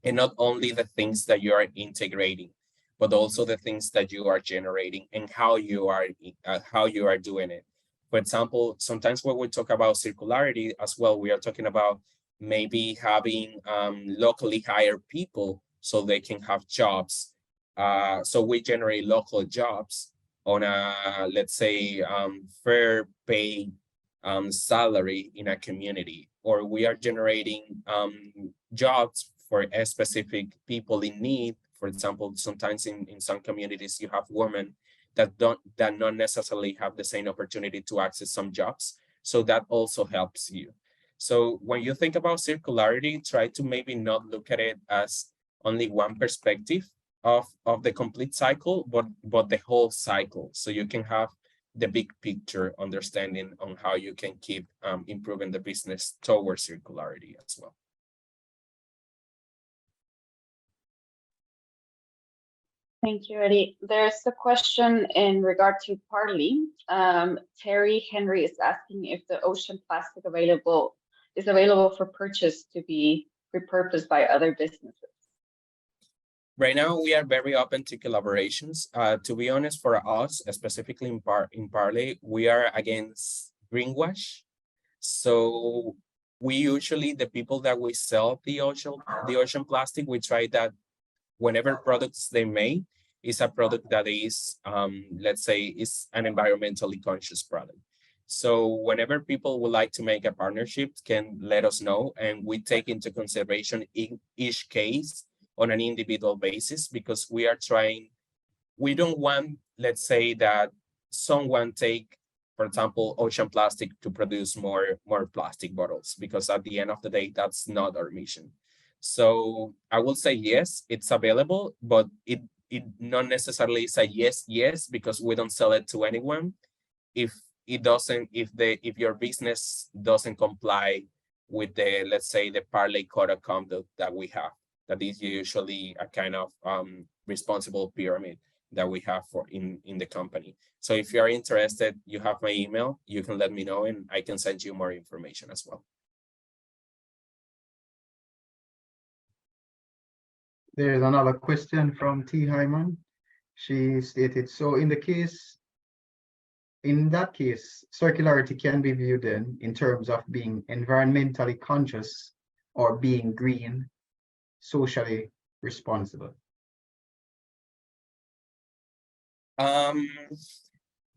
and not only the things that you are integrating, but also the things that you are generating and how you are doing it. For example, sometimes when we talk about circularity as well, we are talking about maybe having locally hired people so they can have jobs. So we generate local jobs on a, let's say, fair pay salary in a community, or we are generating jobs for a specific people in need. For example, sometimes in some communities, you have women that not necessarily have the same opportunity to access some jobs. So that also helps you. So when you think about circularity, try to maybe not look at it as only one perspective of the complete cycle, but the whole cycle. So you can have the big picture understanding on how you can keep improving the business towards circularity as well. Thank you, Eddy. There's a question in regard to Parley. Terry Henry is asking if the ocean plastic is available for purchase to be repurposed by other businesses. Right now, we are very open to collaborations. To be honest, for us, specifically in Parley, we are against greenwash. So we usually, the people that we sell the ocean plastic, we try that whenever products they make is a product that is, let's say, is an environmentally conscious product. So whenever people would like to make a partnership, can let us know, and we take into consideration in each case on an individual basis, because we don't want, let's say, that someone take, for example, ocean plastic to produce more plastic bottles, because at the end of the day, that's not our mission. So I will say yes, it's available, but it not necessarily is a yes, because we don't sell it to anyone. If your business doesn't comply with the, let's say, the Parley code of conduct that we have, that is usually a kind of responsible pyramid that we have in the company. So if you are interested, you have my email, you can let me know and I can send you more information as well. There's another question from T. Hyman. She stated, so in that case, circularity can be viewed in terms of being environmentally conscious or being green, socially responsible.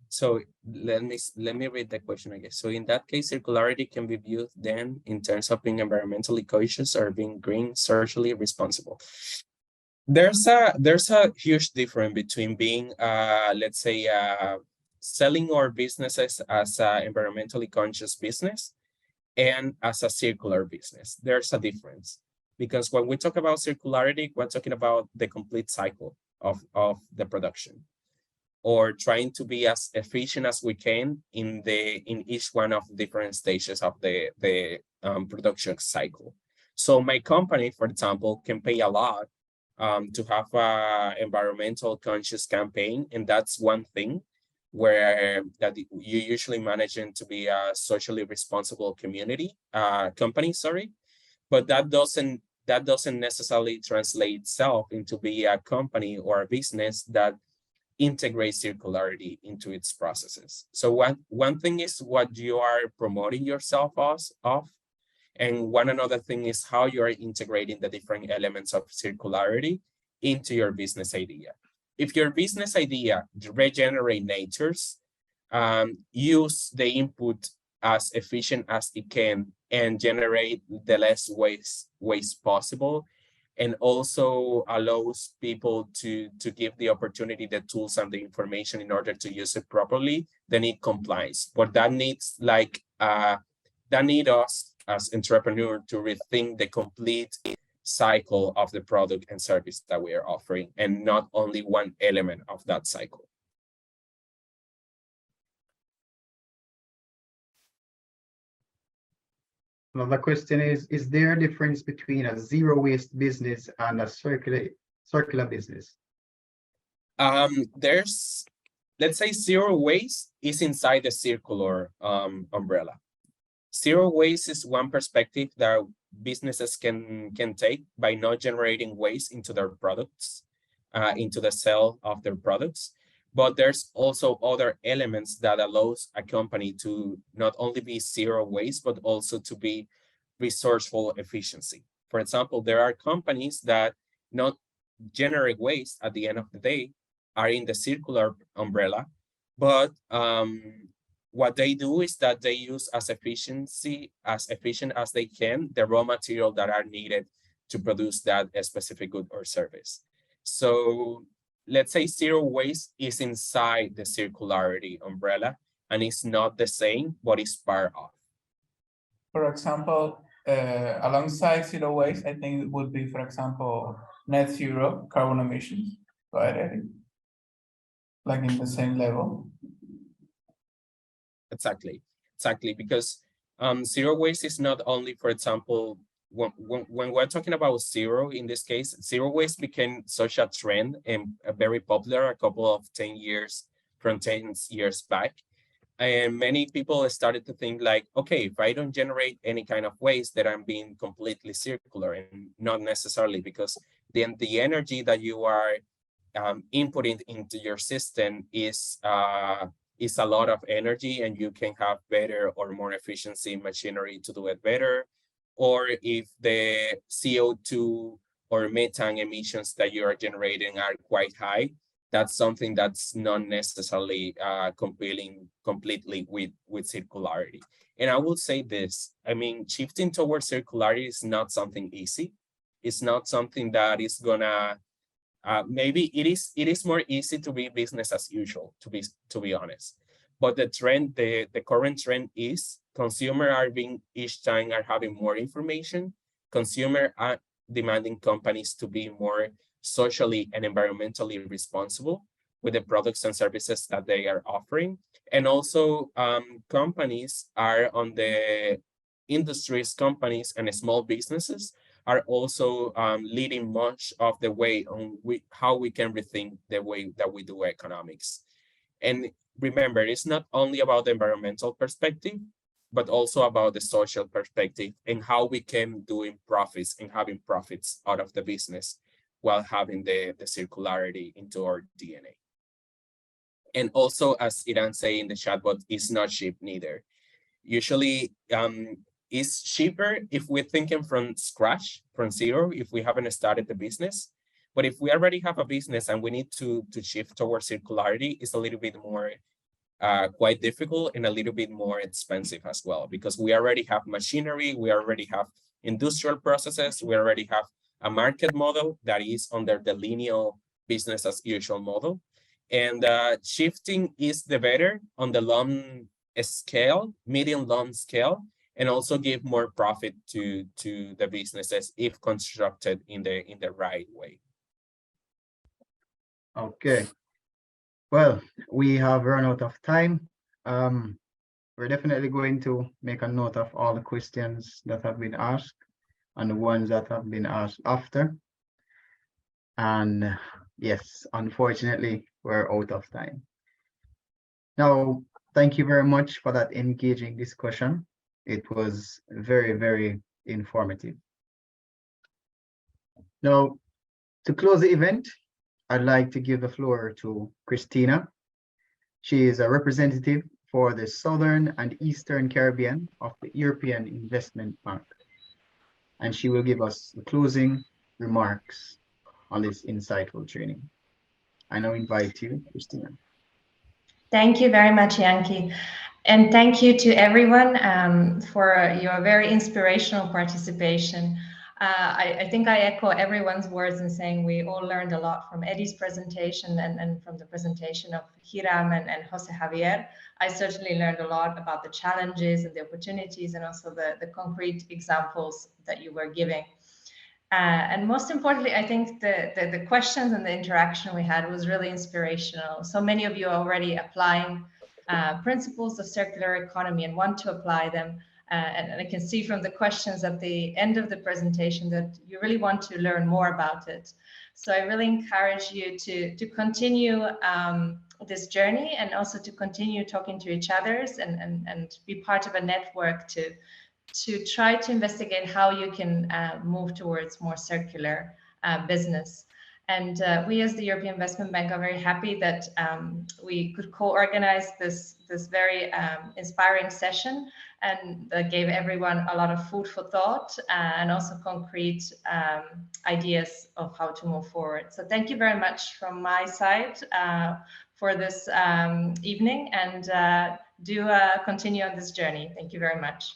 So let me read the question, I guess. So in that case, circularity can be viewed then in terms of being environmentally conscious or being green, socially responsible. There's a huge difference between being, let's say, selling our businesses as an environmentally conscious business and as a circular business. There's a difference, because when we talk about circularity, we're talking about the complete cycle of the production. or trying to be as efficient as we can in each one of the different stages of the production cycle. So my company, for example, can pay a lot to have an environmental conscious campaign, and that's one thing where that you usually manage to be a socially responsible company, sorry, but that doesn't necessarily translate itself into be a company or a business that integrate circularity into its processes. So one thing is what you are promoting yourself of, and one another thing is how you are integrating the different elements of circularity into your business idea. If your business idea regenerate natures, use the input as efficient as it can and generate the less waste possible, and also allows people to give the opportunity, the tools and the information in order to use it properly, then it complies. But that needs us as entrepreneurs to rethink the complete cycle of the product and service that we are offering, and not only one element of that cycle. Another question is there a difference between a zero waste business and a circular business? There's, let's say zero waste is inside the circular umbrella. Zero waste is one perspective that businesses can take by not generating waste into their products, into the sale of their products. But there's also other elements that allows a company to not only be zero waste, but also to be resourceful efficiency. For example, there are companies that not generate waste at the end of the day, are in the circular umbrella, but what they do is that they use as efficient as they can the raw material that are needed to produce that specific good or service. So let's say zero waste is inside the circularity umbrella, and it's not the same, but it's part of. For example, alongside zero waste, I think it would be, for example, net zero carbon emissions, right, Eddie? Like in the same level. Exactly, because zero waste is not only, for example, when we're talking about zero, in this case, zero waste became such a trend and very popular a couple of 10 years back. And many people started to think like, okay, if I don't generate any kind of waste, that I'm being completely circular, and not necessarily, because then the energy that you are inputting into your system is a lot of energy, and you can have better or more efficiency machinery to do it better. Or if the CO2 or methane emissions that you are generating are quite high, that's something that's not necessarily compelling completely with circularity. And I will say this, I mean, shifting towards circularity is not something easy. It's not something that is gonna, maybe it is more easy to be business as usual, to be honest. But the trend, the current trend is consumer are each time are having more information. Consumer are demanding companies to be more socially and environmentally responsible with the products and services that they are offering. And also companies are on the industries, companies and small businesses are also leading much of the way on how we can rethink the way that we do economics. And remember, it's not only about the environmental perspective, but also about the social perspective and how we can do profits and having profits out of the business while having the circularity into our DNA. And also, as Iran say in the chat, but it's not cheap neither. Usually, it's cheaper if we're thinking from scratch, from zero, if we haven't started the business. But if we already have a business and we need to shift towards circularity, it's a little bit more quite difficult and a little bit more expensive as well, because we already have machinery, we already have industrial processes, we already have a market model that is under the linear business as usual model. And shifting is the better on the long scale, medium long scale, and also give more profit to the businesses if constructed in the right way. Okay. Well, we have run out of time. We're definitely going to make a note of all the questions that have been asked and the ones that have been asked after. And yes, unfortunately, we're out of time. Now, thank you very much for that engaging discussion. It was very, very informative. Now, to close the event, I'd like to give the floor to Christina. She is a representative for the Southern and Eastern Caribbean of the European Investment Bank. And she will give us the closing remarks on this insightful training. I now invite you, Christina. Thank you very much, Yankee. And thank you to everyone for your very inspirational participation. I think I echo everyone's words in saying we all learned a lot from Eddy's presentation and from the presentation of Hiram and Jose Javier. I certainly learned a lot about the challenges and the opportunities and also the concrete examples that you were giving. And most importantly, I think the questions and the interaction we had was really inspirational. So many of you are already applying principles of circular economy and want to apply them. And I can see from the questions at the end of the presentation that you really want to learn more about it. So I really encourage you to continue this journey and also to continue talking to each other and be part of a network to try to investigate how you can move towards more circular business. And we as the European Investment Bank are very happy that we could co-organize this very inspiring session and that gave everyone a lot of food for thought and also concrete ideas of how to move forward. So thank you very much from my side for this evening, and do continue on this journey. Thank you very much.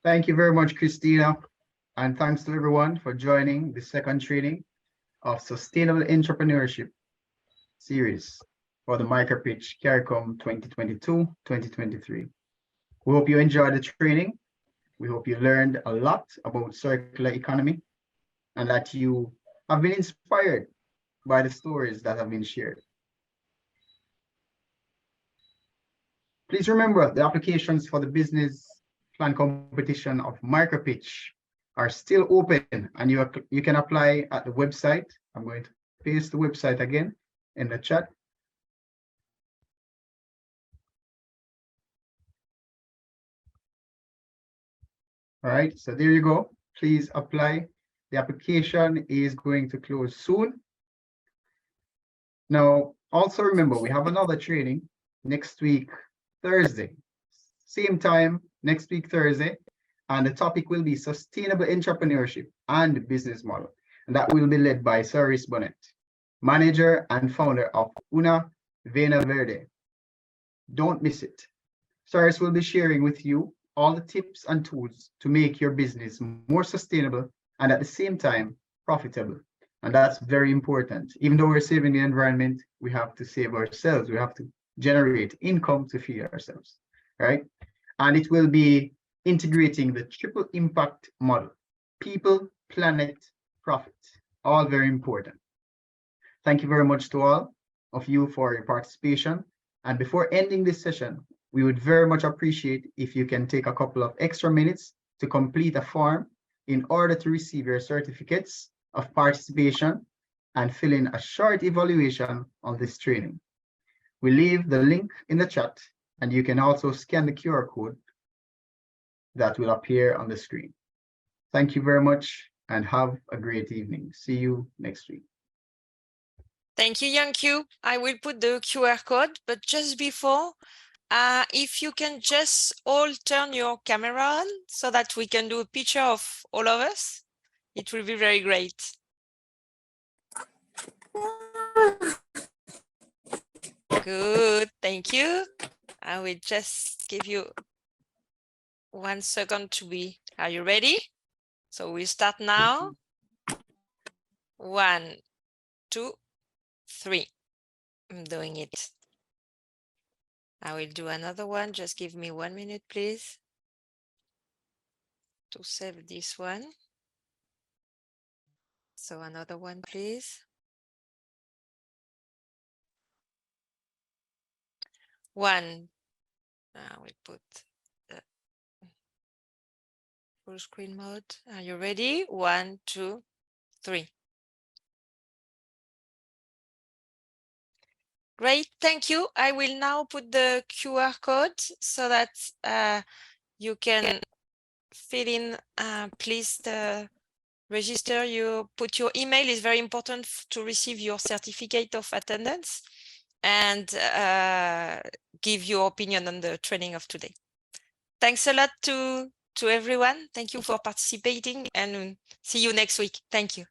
Thank you very much, Christina. And thanks to everyone for joining the second training of Sustainable Entrepreneurship series for the Micropitch CARICOM 2022-2023. We hope you enjoyed the training. We hope you learned a lot about circular economy and that you have been inspired by the stories that have been shared. Please remember the applications for the business plan competition of Micropitch are still open, and you can apply at the website. I'm going to paste the website again in the chat. All right, so there you go. Please apply. The application is going to close soon. Now, also remember, we have another training next week, Thursday, same time next week, Thursday. And the topic will be sustainable entrepreneurship and business model. And that will be led by Cyrus Bonnet, manager and founder of Una Vena Verde. Don't miss it. Cyrus will be sharing with you all the tips and tools to make your business more sustainable and at the same time profitable. And that's very important. Even though we're saving the environment, we have to save ourselves. We have to generate income to feed ourselves, right? And it will be integrating the triple impact model: people, planet, profit, all very important. Thank you very much to all of you for your participation. And before ending this session, we would very much appreciate if you can take a couple of extra minutes to complete a form in order to receive your certificates of participation and fill in a short evaluation on this training. We leave the link in the chat, and you can also scan the QR code that will appear on the screen. Thank you very much and have a great evening. See you next week. Thank you, Yankee. I will put the QR code, but just before, if you can just all turn your camera on so that we can do a picture of all of us, it will be very great. Good, thank you. I will just give you 1 second to be, are you ready? So we start now. 1, 2, 3. I'm doing it. I will do another one. Just give me 1 minute, please, to save this one. So another one, please. 1. We put the full screen mode. Are you ready? 1, 2, 3. Great, thank you. I will now put the QR code so that you can fill in, please, the register. You put your email, is very important to receive your certificate of attendance, and give your opinion on the training of today. Thanks a lot to everyone. Thank you for participating, and see you next week. Thank you.